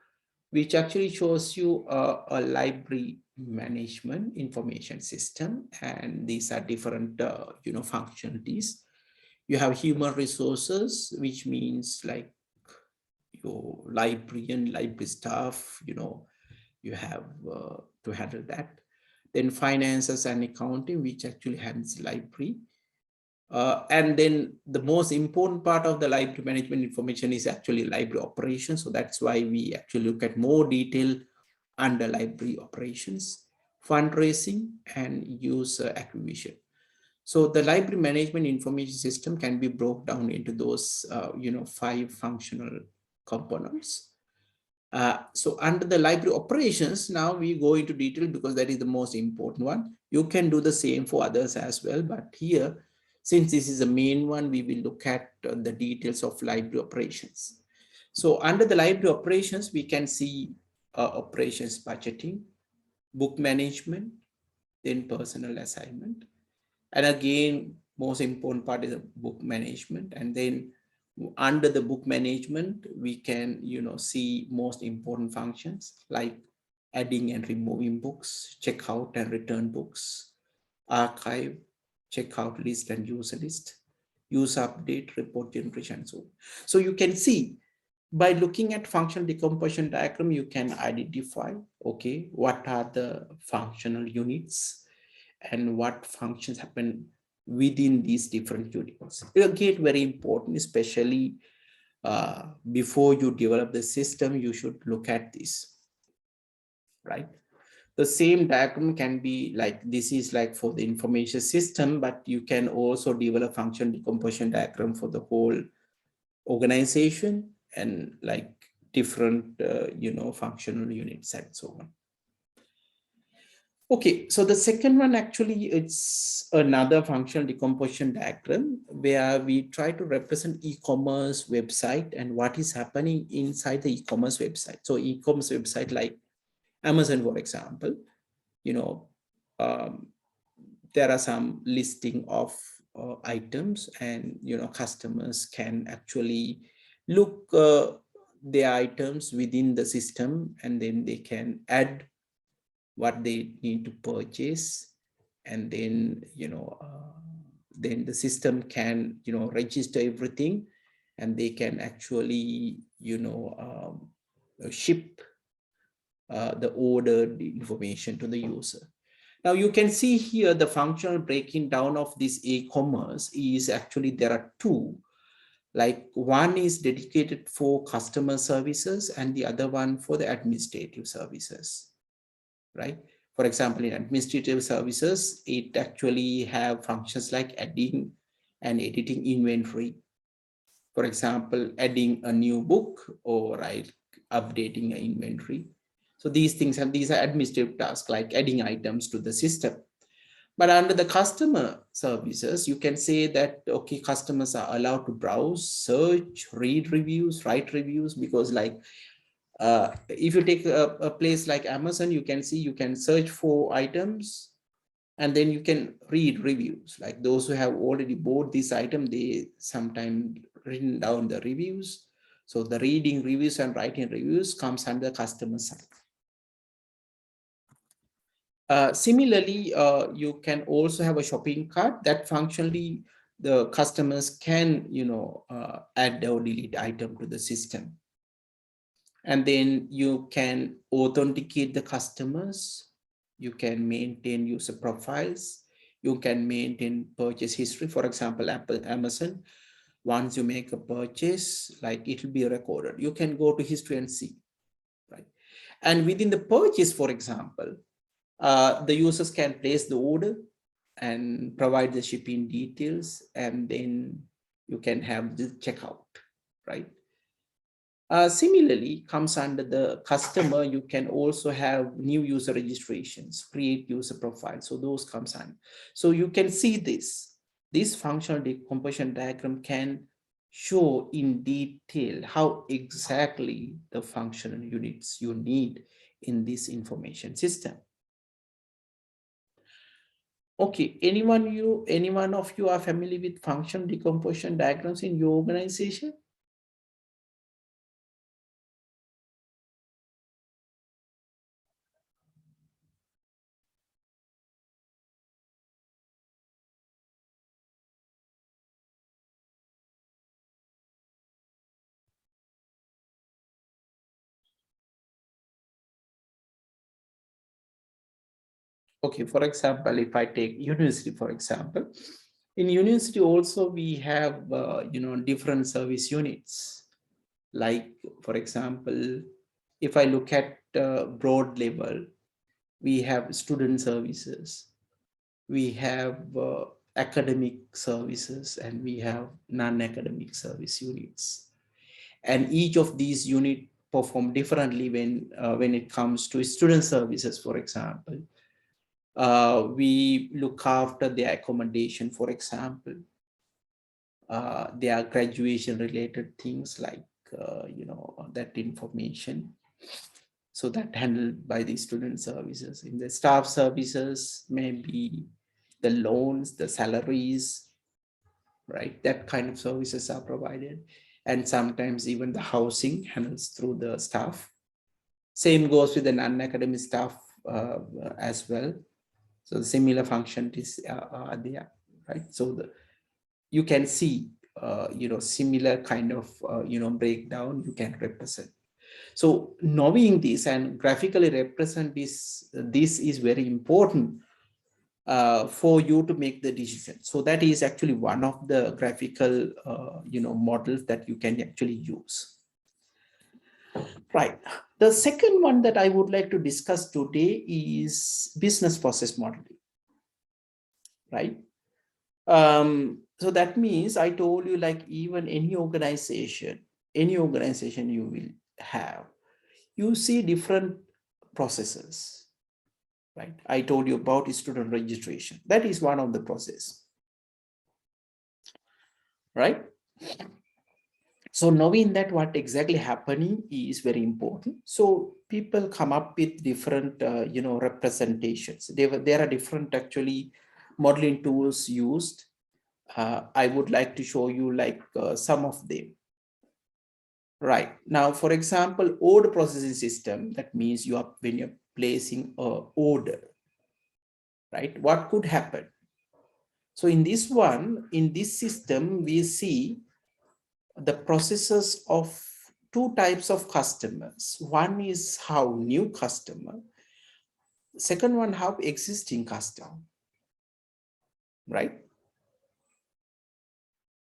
which actually shows you a library management information system. And these are different, functionalities. You have human resources, which means like your librarian, library staff, you have to handle that. Then finances and accounting, which actually handles library. And then the most important part of the library management information is actually library operations. So that's why we actually look at more detail under library operations, fundraising, and user acquisition. So the library management information system can be broken down into those, 5 functional components. So under the library operations, now we go into detail because that is the most important one. You can do the same for others as well, but here, since this is the main one, we will look at the details of library operations. So under the library operations, we can see operations budgeting, book management, then personal assignment. And again, most important part is the book management. And then under the book management, we can, see most important functions like adding and removing books, check out and return books, archive, check out list and user list, use update, report generation, and so on. So you can see by looking at functional decomposition diagram, you can identify, okay, what are the functional units and what functions happen within these different units. Again, very important, especially before you develop the system, you should look at this, right? The same diagram can be like, this is like for the information system, but you can also develop function decomposition diagram for the whole organization and like different, functional units and so on. Okay, so the second one actually it's another functional decomposition diagram where we try to represent e-commerce website and what is happening inside the e-commerce website. So e-commerce website like Amazon, for example, um, there are some listing of items and, customers can actually look their items within the system and then they can add what they need to purchase, and then then the system can register everything and they can actually ship the ordered information to the user. Now you can see here the functional breaking down of this e-commerce is actually there are two, like one is dedicated for customer services and the other one for the administrative services, right? For example, in administrative services, it actually have functions like adding and editing inventory. For example, adding a new book or updating an inventory. So these things and these are administrative tasks like adding items to the system. But under the customer services, you can say that, okay, customers are allowed to browse, search, read reviews, write reviews, because like if you take a place like Amazon, you can see, you can search for items and then you can read reviews. Like those who have already bought this item, they sometimes written down the reviews. So the reading reviews and writing reviews comes under customer side. Similarly, you can also have a shopping cart that functionally the customers can, add or delete item to the system. And then you can authenticate the customers. You can maintain user profiles. You can maintain purchase history. For example, Apple, Amazon, once you make a purchase, like it will be recorded. You can go to history and see, right? And within the purchase, for example, the users can place the order and provide the shipping details, and then you can have the checkout, right? Similarly, comes under the customer, you can also have new user registrations, create user profiles. So those comes on. So you can see this functional decomposition diagram can show in detail how exactly the functional units you need in this information system. Okay, anyone of you are familiar with functional decomposition diagrams in your organization? Okay, for example, if I take university, for example, in university also we have, different service units. Like, for example, if I look at broad level, we have student services, we have academic services, and we have non-academic service units. And each of these units perform differently when it comes to student services, for example. We look after their accommodation, for example, their graduation related things like, that information. So that handled by the student services. In the staff services, maybe the loans, the salaries, right? That kind of services are provided. And sometimes even the housing handles through the staff. Same goes with the non-academic staff as well. So the similar function is are there, right? So you can see, similar kind of, breakdown you can represent. So knowing this and graphically represent this is very important for you to make the decision. So that is actually one of the graphical, models that you can actually use. Right. The second one that I would like to discuss today is business process modeling, right? So that means I told you, like, even any organization you will have, you see different processes, right? I told you about student registration. That is one of the process, right? So knowing that what exactly happening is very important. So people come up with different, representations. There are different actually modeling tools used. I would like to show you like some of them. Right now, for example, order processing system, that means when you're placing a order, right? What could happen? So in this system, we see the processes of two types of customers. One is how new customer, second one how existing customer, right?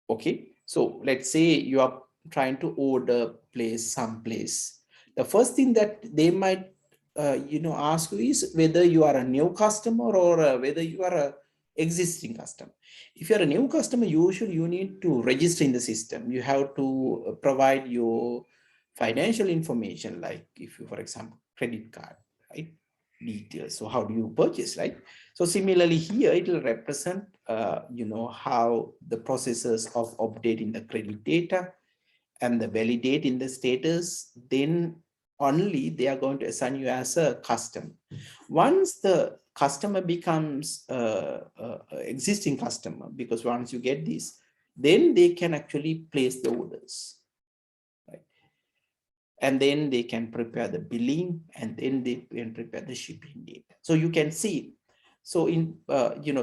Okay, so let's say you are trying to order place someplace. The first thing that they might ask you is whether you are a new customer or whether you are a existing customer. If you're a new customer, usually you need to register in the system. You have to provide your financial information, like if you, for example, credit card, right? Details. So how do you purchase, right? So similarly here, it will represent, how the processes of updating the credit data and the validating the status, then only they are going to assign you as a customer. Once the customer becomes existing customer, because once you get this, then they can actually place the orders, right? And then they can prepare the billing, and then they can prepare the shipping data. So you can see, so in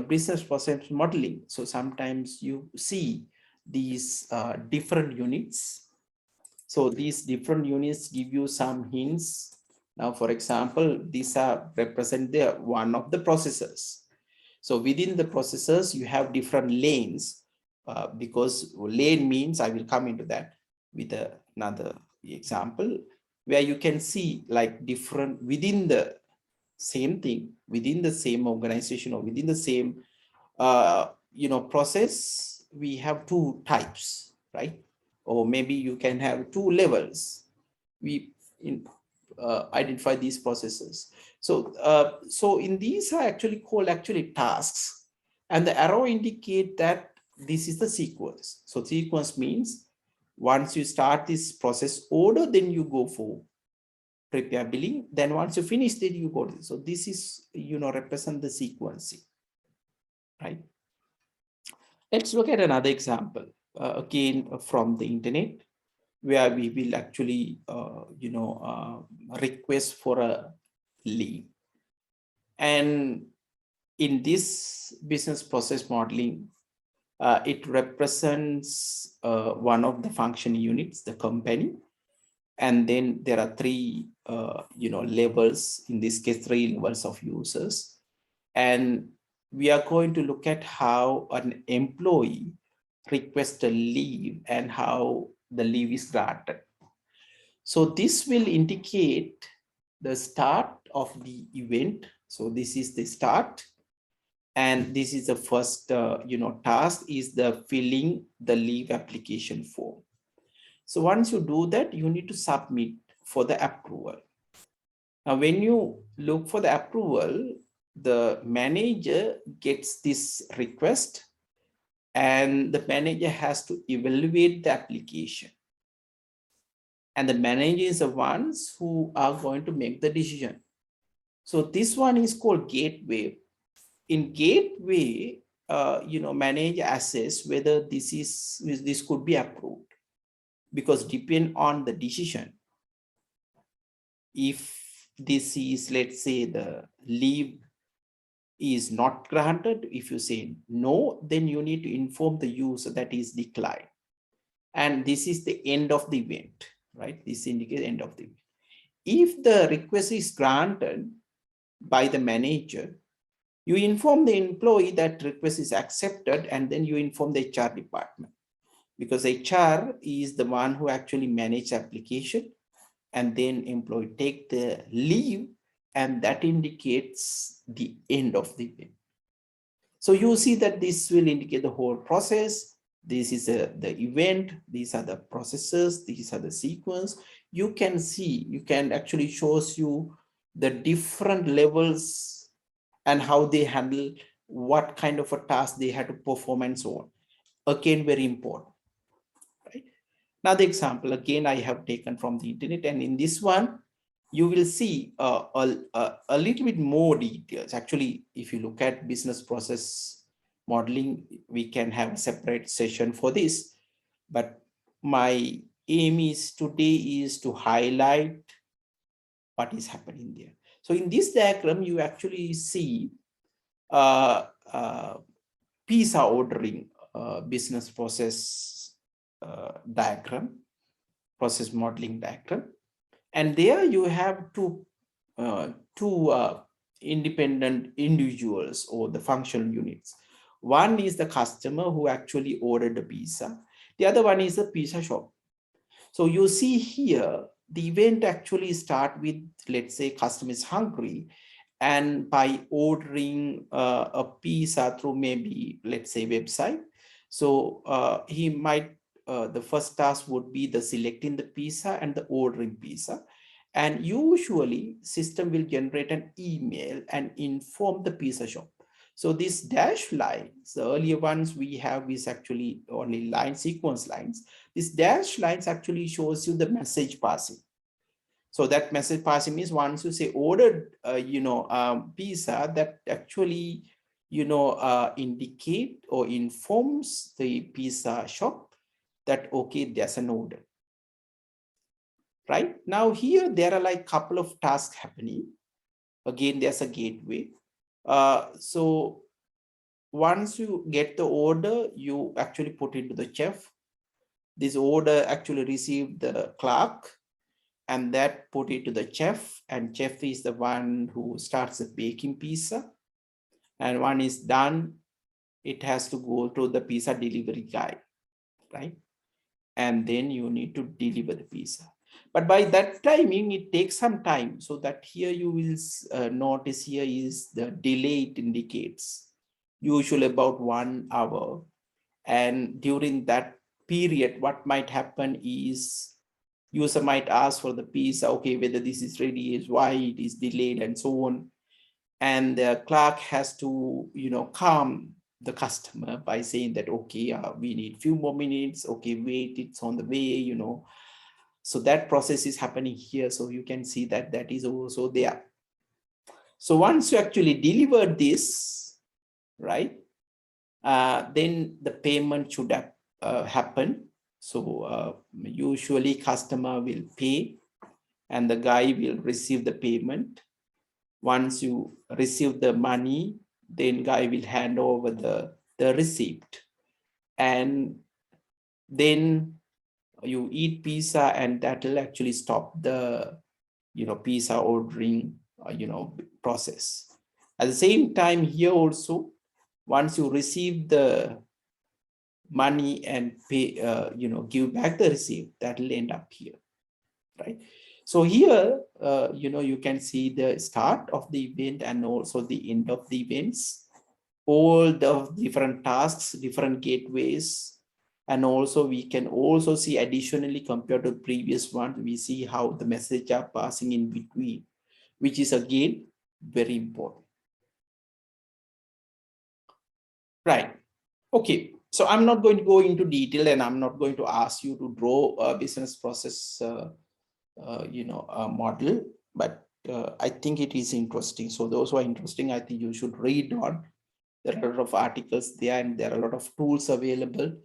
business process modeling, so sometimes you see these different units, So these different units give you some hints. Now, for example, these are represent the one of the processors. So within the processors, you have different lanes, because lane means, I will come into that with another example, where you can see like different within the same thing, within the same organization or within the same process, we have two types, right? Or maybe you can have two levels. We identify these processes. So in these are actually called tasks, and the arrow indicate that this is the sequence. So sequence means once you start this process order, then you go for prepare billing. Then once you finish, then you go to this. So this is represent the sequencing, right? Let's look at another example, again from the internet, where we will actually request for a leave. And in this business process modeling, it represents one of the function units, the company. And then there are three levels, in this case 3 levels of users. And we are going to look at how an employee requests a leave and how the leave is granted. So this will indicate the start of the event. So this is the start, and this is the first task, is the filling the leave application form. So once you do that, you need to submit for the approval. Now when you look for the approval, the manager gets this request, and the manager has to evaluate the application. And the manager is the ones who are going to make the decision. So this one is called gateway. In gateway, manager assess whether this could be approved, because depend on the decision. If this is, let's say, the leave is not granted, if you say no, then you need to inform the user that is declined. And this is the end of the event, right? This indicates end of the event. If the request is granted by the manager, you inform the employee that request is accepted, and then you inform the HR department, because HR is the one who actually manage application, and then employee take the leave, and that indicates the end of the event. So you see that this will indicate the whole process. This is the event. These are the processes. These are the sequence. You can see, you can actually shows you the different levels and how they handle what kind of a task they had to perform and so on. Again, very important, right? Another example, again, I have taken from the internet, and in this one, you will see a little bit more details. Actually, if you look at business process modeling, we can have a separate session for this. But my aim is today is to highlight what is happening there. So in this diagram, you actually see PISA ordering business process diagram, process modeling diagram. And there you have two independent individuals, or the functional units. One is the customer who actually ordered the pizza. The other one is the pizza shop. So you see here, the event actually start with, let's say, customer is hungry, and by ordering a pizza through maybe, let's say, website. So he might, the first task would be the selecting the pizza and the ordering pizza. And usually system will generate an email and inform the pizza shop. So this dash lines, the earlier ones we have is actually only line sequence lines. This dash lines actually shows you the message passing. So that message passing means once you say ordered, pizza, that actually, indicate or informs the pizza shop that, okay, there's an order. Right now here, there are like couple of tasks happening. Again, there's a gateway. So once you get the order, you actually put into the chef. this order actually received the clerk, and that put it to the chef, and chef is the one who starts the baking pizza. And one is done, it has to go to the pizza delivery guy, right? And then you need to deliver the pizza. But by that timing, it takes some time. So that here you will notice here is the delay it indicates, usually about 1 hour. And during that period, what might happen is user might ask for the pizza, okay, whether this is ready, is why it is delayed, and so on. And the clerk has to, calm the customer by saying that, okay, we need few more minutes, okay, wait, it's on the way. So that process is happening here. So you can see that that is also there. So once you actually deliver this, right, then the payment should have happen. So usually customer will pay and the guy will receive the payment. Once you receive the money, then guy will hand over the receipt, and then you eat pizza, and that will actually stop the pizza ordering process. At the same time here also, once you receive the money and pay give back the receipt, that will end up here, right? So here you can see the start of the event and also the end of the events, all the different tasks, different gateways. And also we can also see additionally, compared to previous one, we see how the message are passing in between, which is again very important. Right. Okay. So I'm not going to go into detail, and I'm not going to ask you to draw a business process model, but I think it is interesting. So those who are interesting, I think you should read on. There are a lot of articles there, and there are a lot of tools available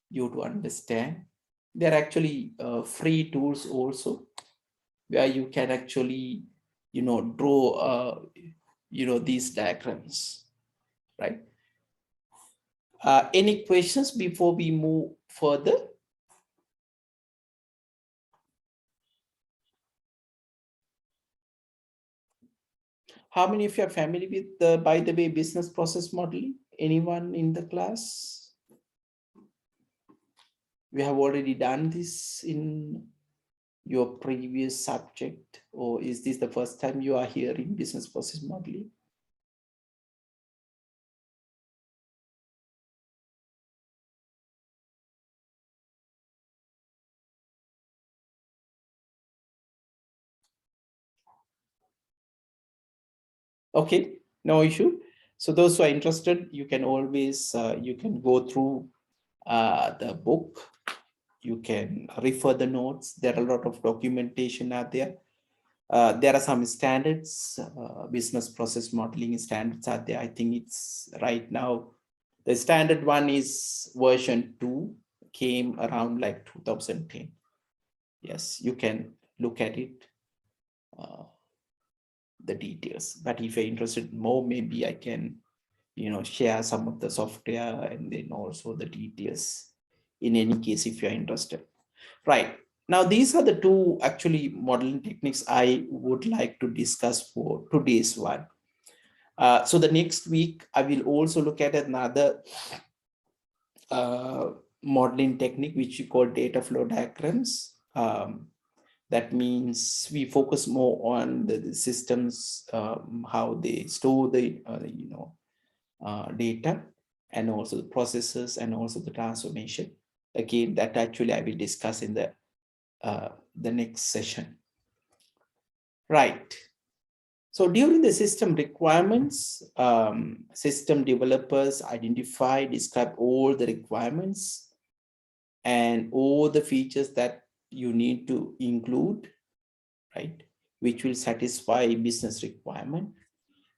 you to understand. There are actually free tools also, where you can actually draw these diagrams, right? Any questions before we move further? How many of you are familiar with the, by the way, business process modeling? Anyone in the class? We have already done this in your previous subject, or is this the first time you are hearing business process modeling? Okay, no issue. So those who are interested, you can always you can go through the book. You can refer the notes. There are a lot of documentation out there. There are some standards, business process modeling standards out there. I think it's right now, the standard one is version 2, came around like 2010. Yes, you can look at it, the details. But if you're interested more, maybe I can share some of the software and then also the details, in any case, if you're interested. Right. Now, these are the two actually modeling techniques I would like to discuss for today's one. So the next week, I will also look at another modeling technique, which we call data flow diagrams. That means we focus more on the systems, how they store the data, and also the processes, and also the transformation. Again, that actually I will discuss in the next session. Right. So during the system requirements, system developers identify, describe all the requirements and all the features that you need to include, right, which will satisfy business requirement.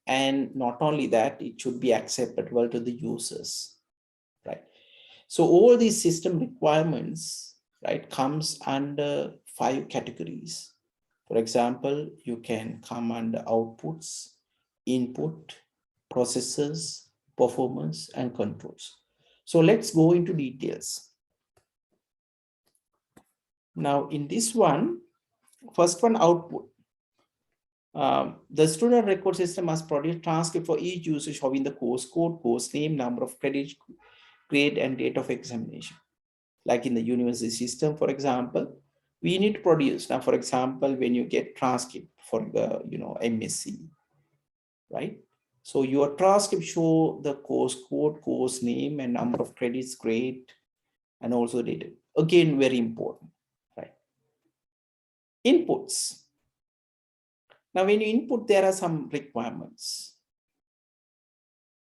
And not only that, it should be acceptable to the users, right? So all these system requirements, right, comes under 5 categories. For example, you can come under outputs, input, processes, performance, and controls. So let's go into details. Now in this one, first one, output. The student record system must produce transcript for each user showing the course code, course name, number of credits, grade, and date of examination. Like in the university system, for example, we need to produce. Now, for example, when you get transcript for the MSc, right? So your transcript show the course code, course name, and number of credits, grade, and also data. Again, very important, right? Inputs. Now, when you input, there are some requirements,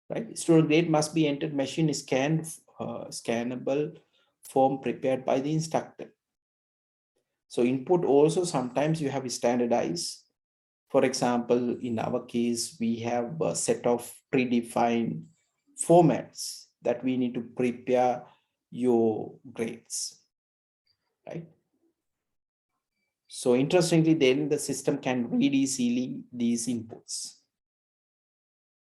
right? Student grade must be entered machine scanned, scannable form prepared by the instructor. So input also sometimes you have standardized. For example, in our case, we have a set of predefined formats that we need to prepare your grades, right? So interestingly, then the system can read easily these inputs.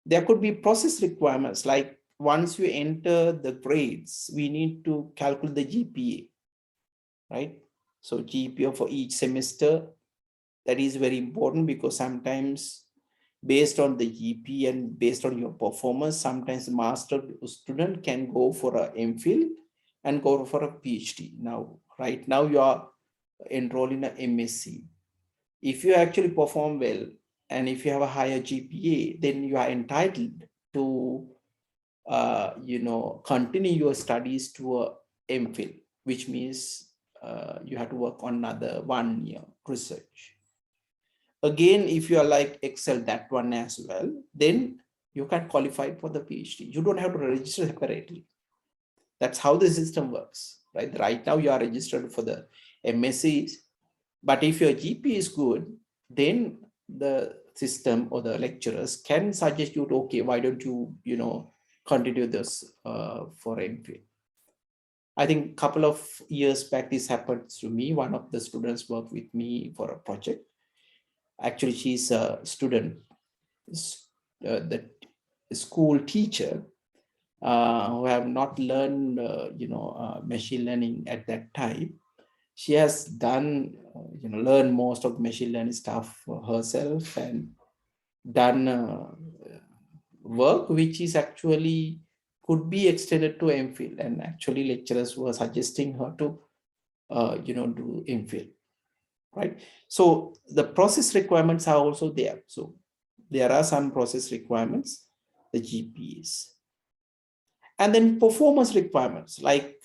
There could be process requirements, like once you enter the grades, we need to calculate the GPA, right? So GPA for each semester, that is very important, because sometimes based on the GP and based on your performance, sometimes the master student can go for a MPhil and go for a PhD. Now, right now you are enrolled in a MSc. If you actually perform well and if you have a higher GPA, then you are entitled to continue your studies to a MPhil, which means you have to work on another 1 year research. Again, if you are like excel that one as well, then you can qualify for the PhD. You don't have to register separately. That's how the system works, right? Right now you are registered for the MScs, but if your GP is good, then the system or the lecturers can suggest you to, okay, why don't you, continue this for MPhil. I think a couple of years back, this happened to me. One of the students worked with me for a project. Actually, she's a student, the school teacher who have not learned, machine learning at that time. She has done, learn most of machine learning stuff herself and done work which is actually could be extended to MPhil, and actually lecturers were suggesting her to, do MPhil, right? So the process requirements are also there. So there are some process requirements, the GPs, and then performance requirements, like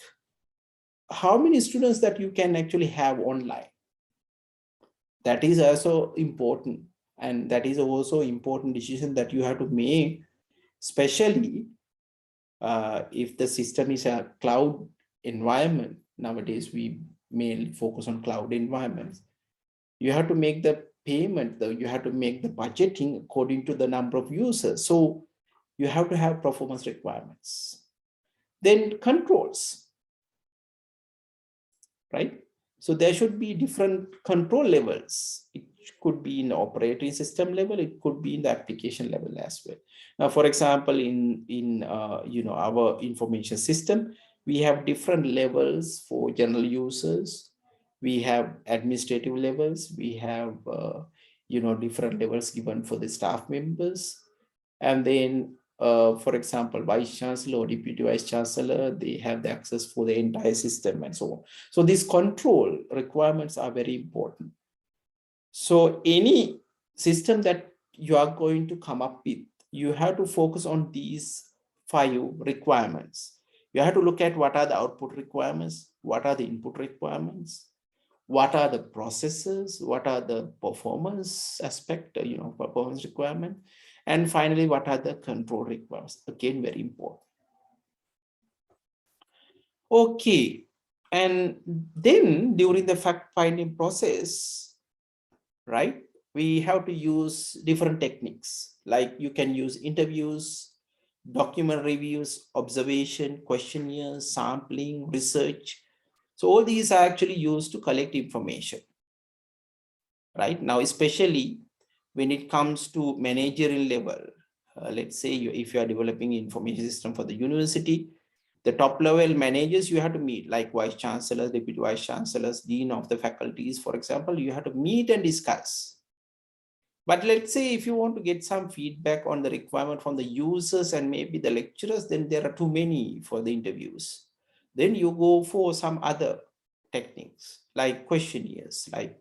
how many students that you can actually have online. That is also important, and that is also important decision that you have to make, especially if the system is a cloud environment. Nowadays we mainly focus on cloud environments. You have to make the payment, though you have to make the budgeting according to the number of users. So you have to have performance requirements. Then controls, right? So there should be different control levels. It could be in the operating system level, it could be in the application level as well. Now, for example, in our information system, we have different levels for general users. We have administrative levels. We have different levels given for the staff members, and then for example, vice chancellor or deputy vice chancellor, they have the access for the entire system and so on. So these control requirements are very important. So any system that you are going to come up with, you have to focus on these 5 requirements. You have to look at what are the output requirements, what are the input requirements, what are the processes, what are the performance aspect, performance requirement, and finally, what are the control requirements? Again, very important. Okay, and then during the fact-finding process, right, we have to use different techniques. Like you can use interviews, document reviews, observation, questionnaires, sampling, research. So all these are actually used to collect information. Right now, especially when it comes to managerial level, let's say if you are developing information system for the university, The top level managers you have to meet, like vice chancellors, deputy vice chancellors, dean of the faculties, for example, you have to meet and discuss. But let's say if you want to get some feedback on the requirement from the users and maybe the lecturers, then there are too many for the interviews. Then you go for some other techniques like questionnaires, like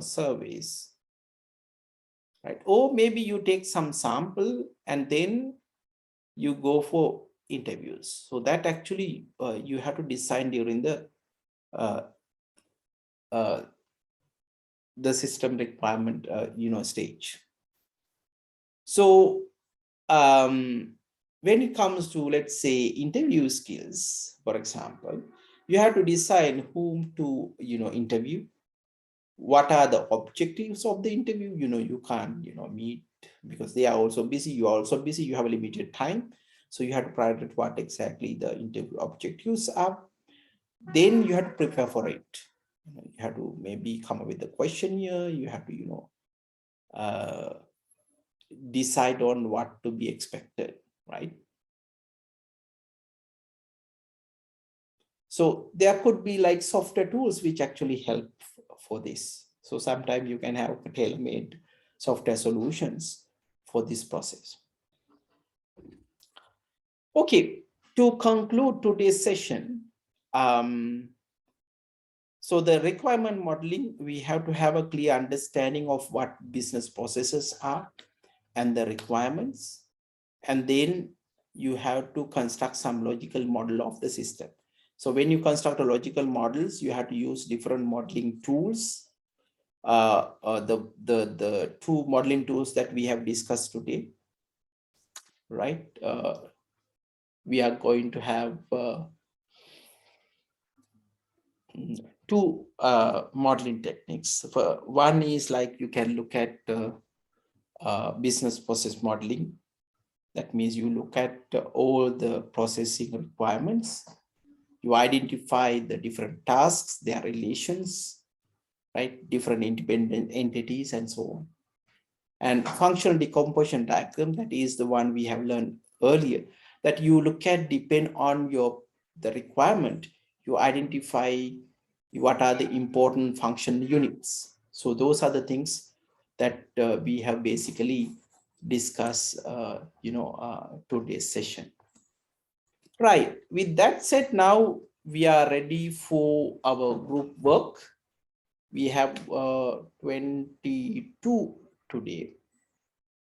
surveys, right? Or maybe you take some sample and then you go for interviews. So that actually you have to decide during uh, uh, the system requirement stage. So when it comes to, let's say, interview skills, for example, you have to decide whom to interview, what are the objectives of the interview. You can't meet because they are also busy, you are also busy, you have a limited time, so you have to prioritize what exactly the interview objectives are. Then you have to prepare for it. You have to maybe come up with a questionnaire, you have to decide on what to be expected, right? So there could be like software tools which actually help for this. So sometimes you can have tailor-made software solutions for this process. Okay, to conclude today's session, so the requirement modeling, we have to have a clear understanding of what business processes are and the requirements. And then you have to construct some logical model of the system. So when you construct a logical models, you have to use different modeling tools. The two modeling tools that we have discussed today, right? We are going to have two modeling techniques. One is like you can look at business process modeling. That means you look at all the processing requirements. You identify the different tasks, their relations, right? Different independent entities and so on. And functional decomposition diagram, that is the one we have learned earlier, that you look at depend on the requirement, you identify what are the important function units. So those are the things that we have basically discussed today's session. Right, with that said, now we are ready for our group work. We have 22 today.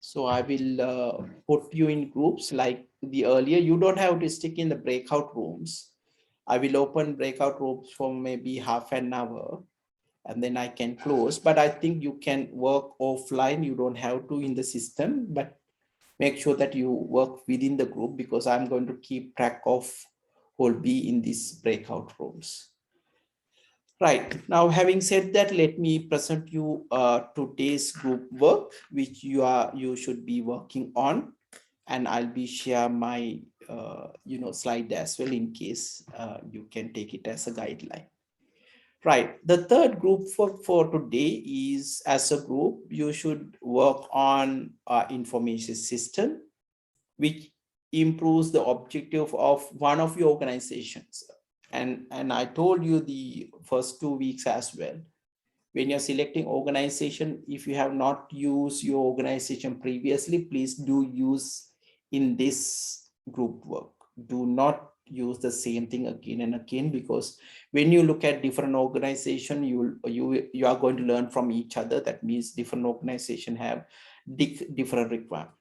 So I will put you in groups like the earlier. You don't have to stick in the breakout rooms. I will open breakout rooms for maybe half an hour and then I can close. But I think you can work offline. You don't have to in the system, but make sure that you work within the group because I'm going to keep track of who will be in these breakout rooms. Right, now having said that, let me present you today's group work, which you should be working on, and I'll be share my slide as well in case you can take it as a guideline. Right, the third group for today is, as a group, you should work on information system, which improves the objective of one of your organizations. And I told you the first 2 weeks as well. When you're selecting organization, if you have not used your organization previously, please do use in this group work. Do not use the same thing again and again, because when you look at different organization, you are going to learn from each other. That means different organization have different requirements.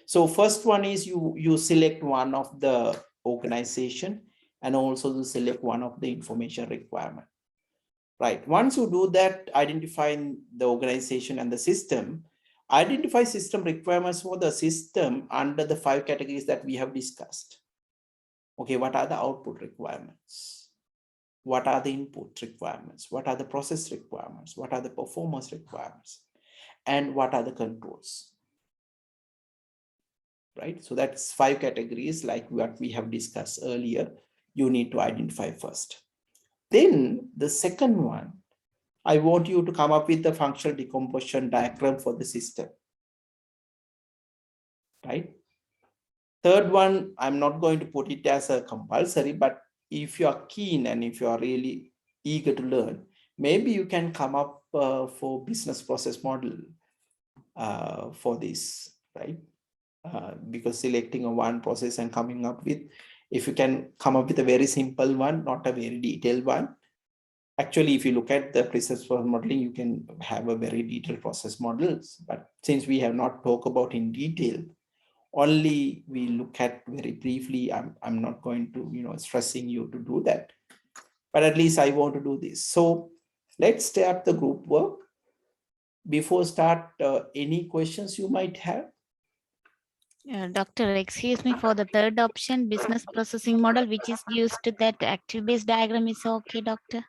So first one is you select one of the organization and also to select one of the information requirement. Right. Once you do that, identifying the organization and the system, identify system requirements for the system under the 5 categories that we have discussed. Okay, what are the output requirements? What are the input requirements? What are the process requirements? What are the performance requirements? And what are the controls? Right? So that's 5 categories like what we have discussed earlier. You need to identify first. Then the second one, I want you to come up with the functional decomposition diagram for the system. Right? Third one, I'm not going to put it as a compulsory, but if you are keen and if you are really eager to learn, maybe you can come up for business process model for this, right? Because selecting a one process and coming up with, if you can come up with a very simple one, not a very detailed one. Actually, if you look at the process for modeling, you can have a very detailed process models. But since we have not talked about in detail, only we look at very briefly. I'm not going to, stressing you to do that. But at least I want to do this. So let's start the group work. Before start, any questions you might have? Doctor, excuse me, for the third option, business processing model, which is used to that active-based diagram is okay, doctor?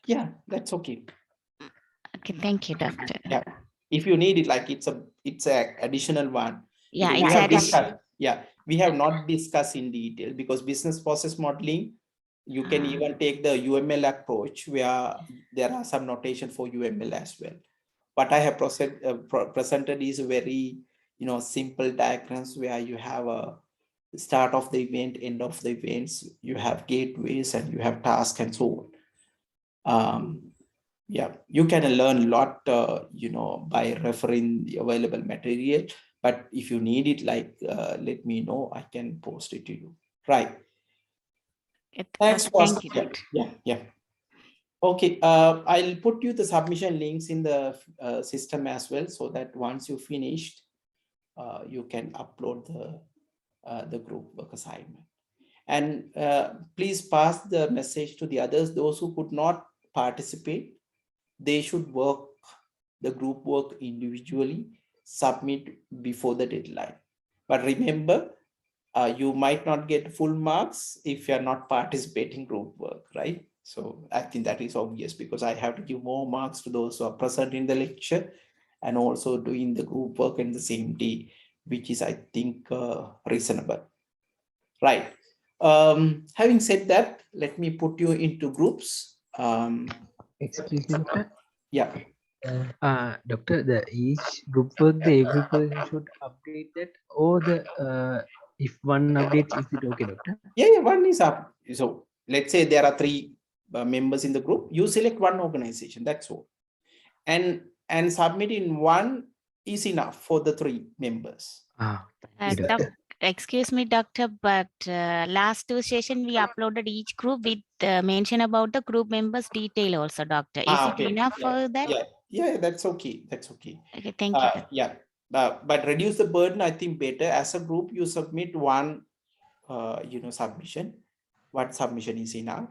Yeah, that's okay. Okay, thank you, doctor. Yeah, if you need it, like it's a additional one, Yeah, because we it's have addition. discussed, we have not discussed in detail, because business process modeling, you can even take the UML approach where there are some notation for UML as well. What I have presented is very, simple diagrams where you have a start of the event, end of the events, you have gateways and you have tasks and so on. Yeah, you can learn a lot, by referring the available material. But if you need it, like, let me know, I can post it to you. Right. Thanks for Thank you, doctor. yeah. Okay, I'll put you the submission links in the system as well, so that once you finished, you can upload the group work assignment. And please pass the message to the others, those who could not participate. They should work the group work individually, submit before the deadline. But remember, you might not get full marks if you're not participating group work, right? So I think that is obvious, because I have to give more marks to those who are present in the lecture and also doing the group work in the same day, which is, I think, reasonable. Right. Having said that, let me put you into groups. Excuse me, doctor. Yeah. Doctor, the each group work, the every person should update that, or the if one updates, is it okay, doctor? Yeah, one is up. So let's say there are three members in the group. You select one organization. That's all, and submit in one is enough for the three members. Thank you, doctor. Excuse me, doctor, but last two session we uploaded each group with mention about the group members detail also, doctor. Is it Okay. enough for that? Yeah, that's okay. That's okay. Okay, thank you. Yeah, but reduce the burden. I think better as a group you submit one, submission. What submission is enough,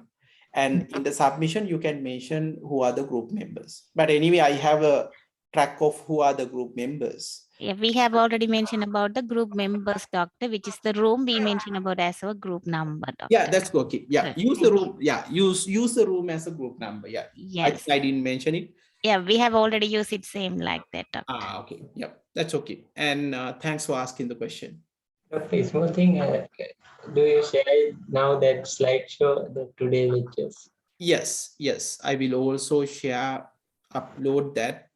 and in the submission you can mention who are the group members. But anyway, I have a track of who are the group members. Yeah, we have already mentioned about the group members, doctor, which is the room we mentioned about as our group number, doctor. Yeah, that's okay. Yeah, Right, use the room. Yeah, use the room as a group number. Yeah, yes. I didn't mention it. Yeah, we have already used it same like that, doctor. Okay. Yeah, that's okay. And thanks for asking the question. Doctor, small thing. Do you share now that slideshow, the today lectures? Yes, I will also upload that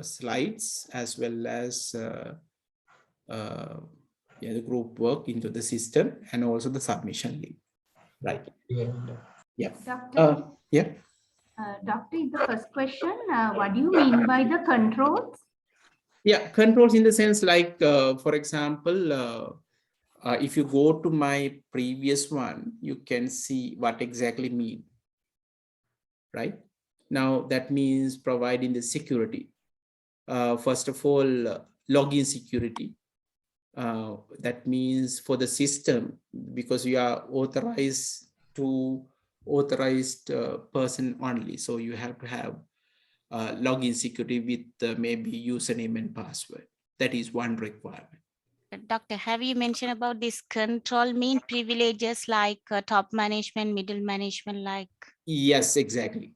slides as well as the group work into the system, and also the submission link. Right. Yeah. Doctor, yeah. Doctor, the first question, what do you mean by the controls? Yeah, controls in the sense like, for example, if you go to my previous one, you can see what exactly mean. Right now, that means providing the security. First of all, login security. That means for the system, because you are authorized person only, so you have to have login security with maybe username and password. That is one requirement. Doctor, have you mentioned about this control mean privileges like top management, middle management, like? Yes, exactly.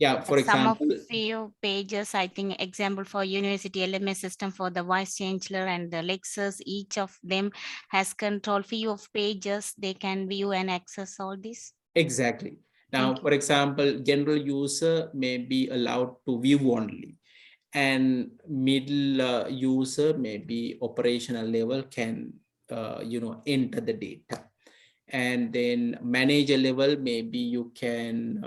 Yeah, for Some example, of few pages, I think example for university LMS system for the vice chancellor and the lecturers, each of them has control few of pages they can view and access all this. exactly. Now, for example, general user may be allowed to view only, and middle user, maybe operational level, can enter the data. And then manager level, maybe you can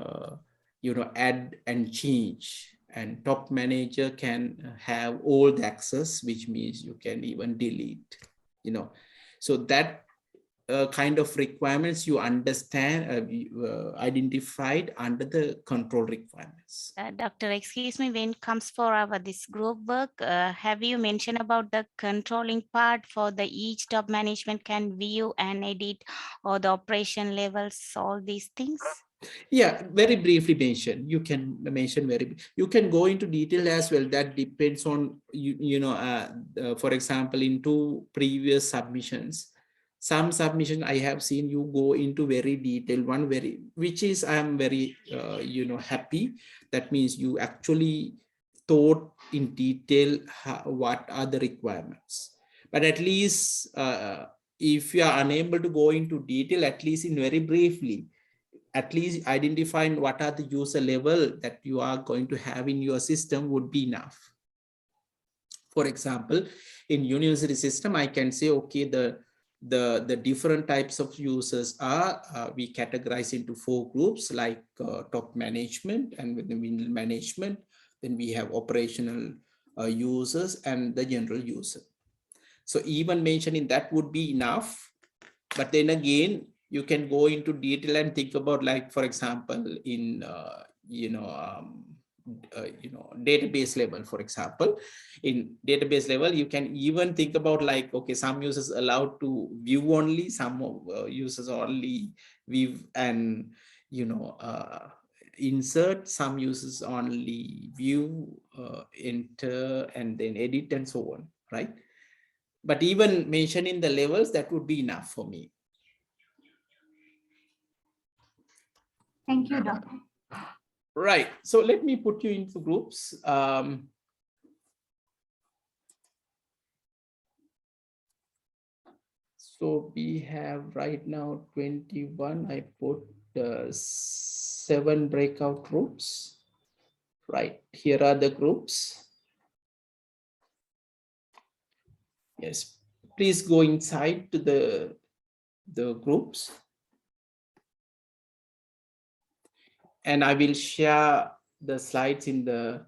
add and change, and top manager can have all the access, which means you can even delete, so that kind of requirements you understand, identified under the control requirements. Doctor, excuse me, when it comes for this group work, have you mentioned about the controlling part for the each top management can view and edit, or the operation levels, all these things? Yeah, very briefly mention. You can mention you can go into detail as well. That depends on for example, in two previous submissions, some submission I have seen you go into very detailed one, which is I am very happy. That means you actually thought in detail what are the requirements. But at least if you are unable to go into detail, at least in very briefly, at least identifying what are the user level that you are going to have in your system would be enough. For example, in university system, I can say, okay, the different types of users are, we categorize into 4 groups, like top management and with the middle management. Then we have operational users and the general user. So even mentioning that would be enough. But then again, you can go into detail and think about, like, for example, in database level. For example, in database level, you can even think about, like, okay, some users allowed to view only, some users only view and insert, some users only view, enter, and then edit, and so on, right? But even mentioning the levels, that would be enough for me. Thank you, Doctor. Right. So let me put you into groups. So we have right now 21. I put 7 breakout groups. Right. Here are the groups. Yes. Please go inside to the groups. And I will share the slides in the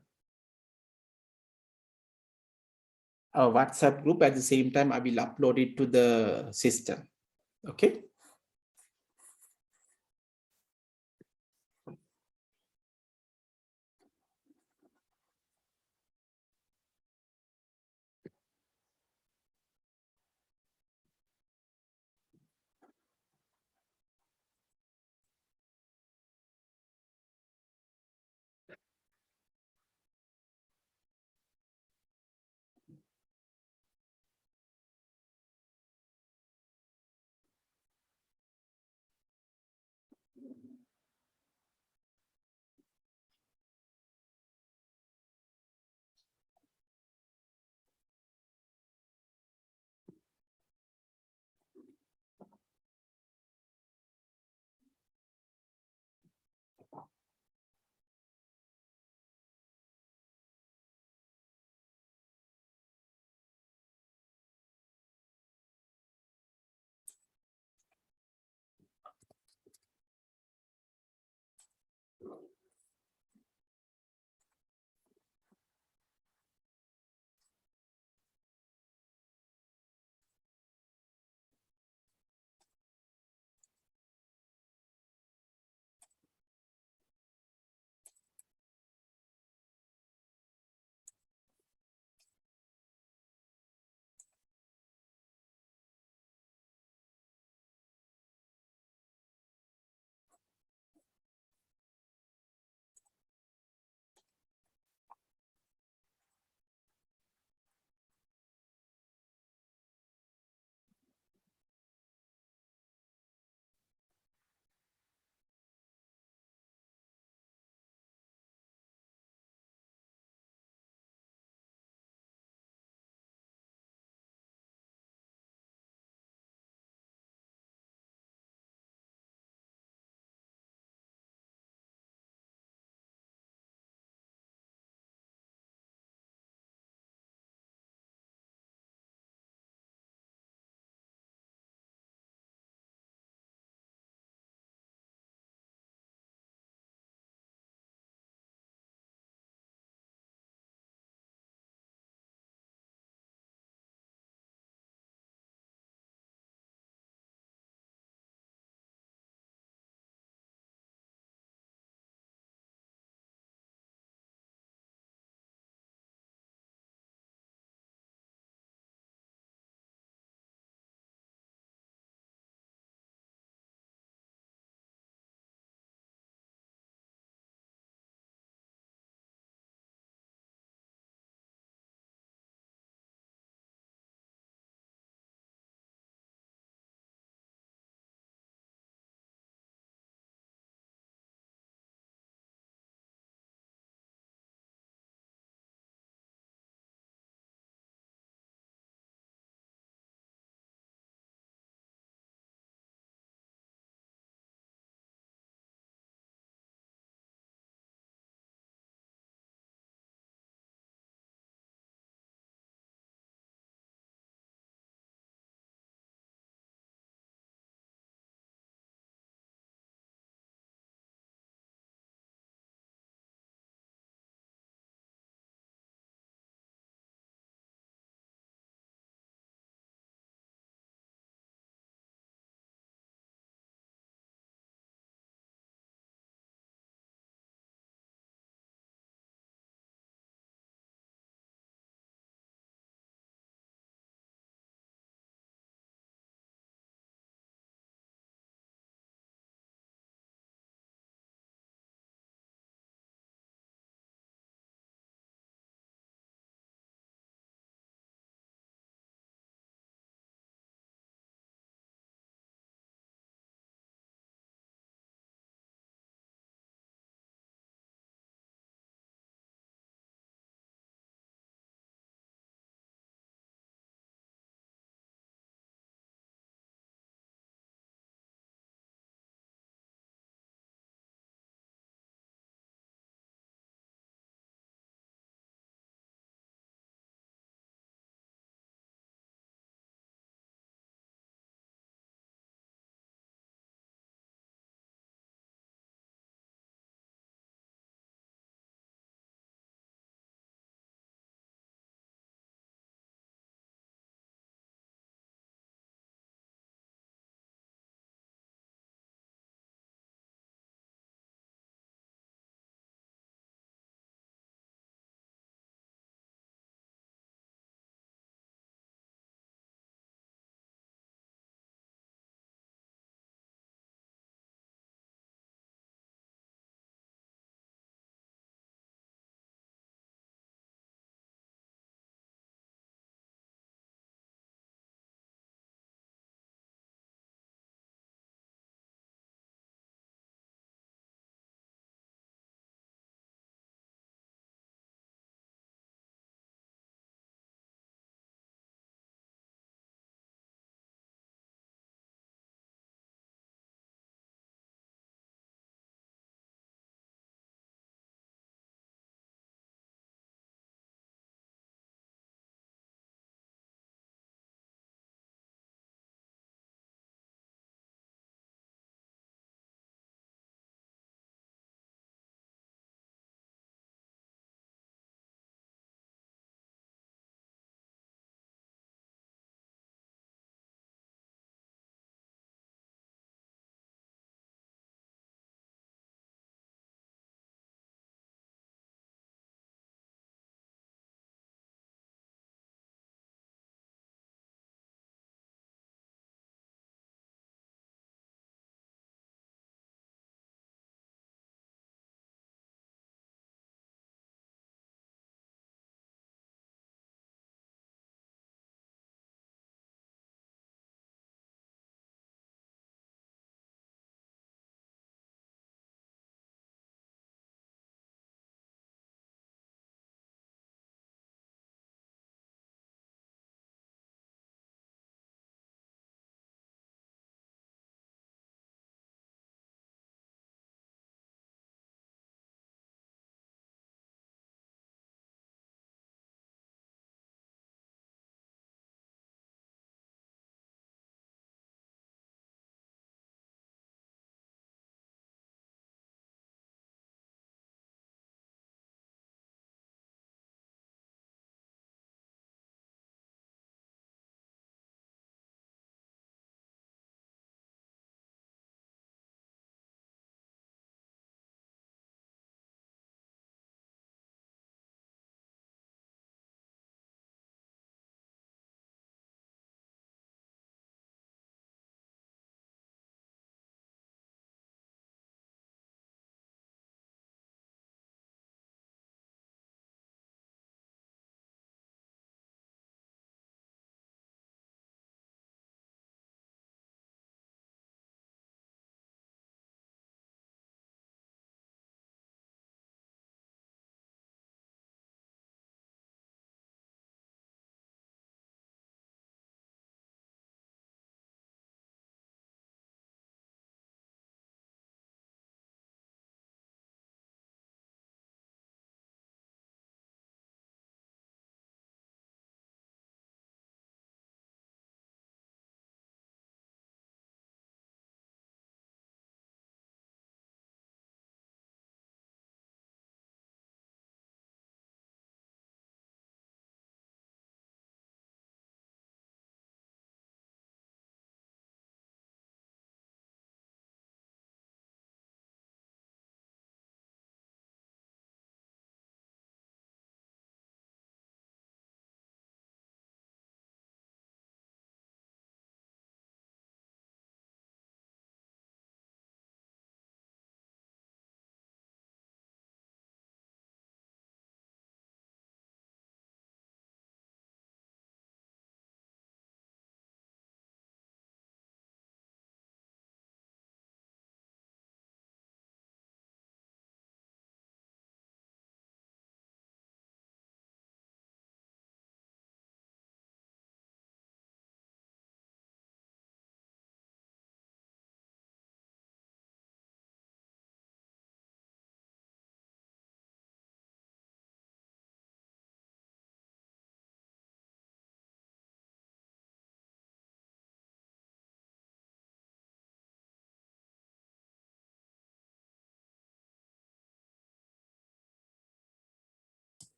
WhatsApp group. At the same time, I will upload it to the system. Okay.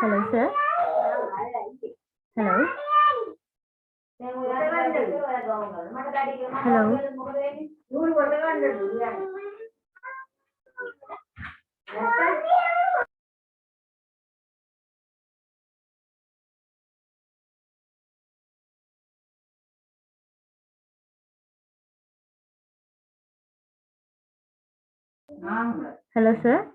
Hello, sir. Hello. Hello, sir.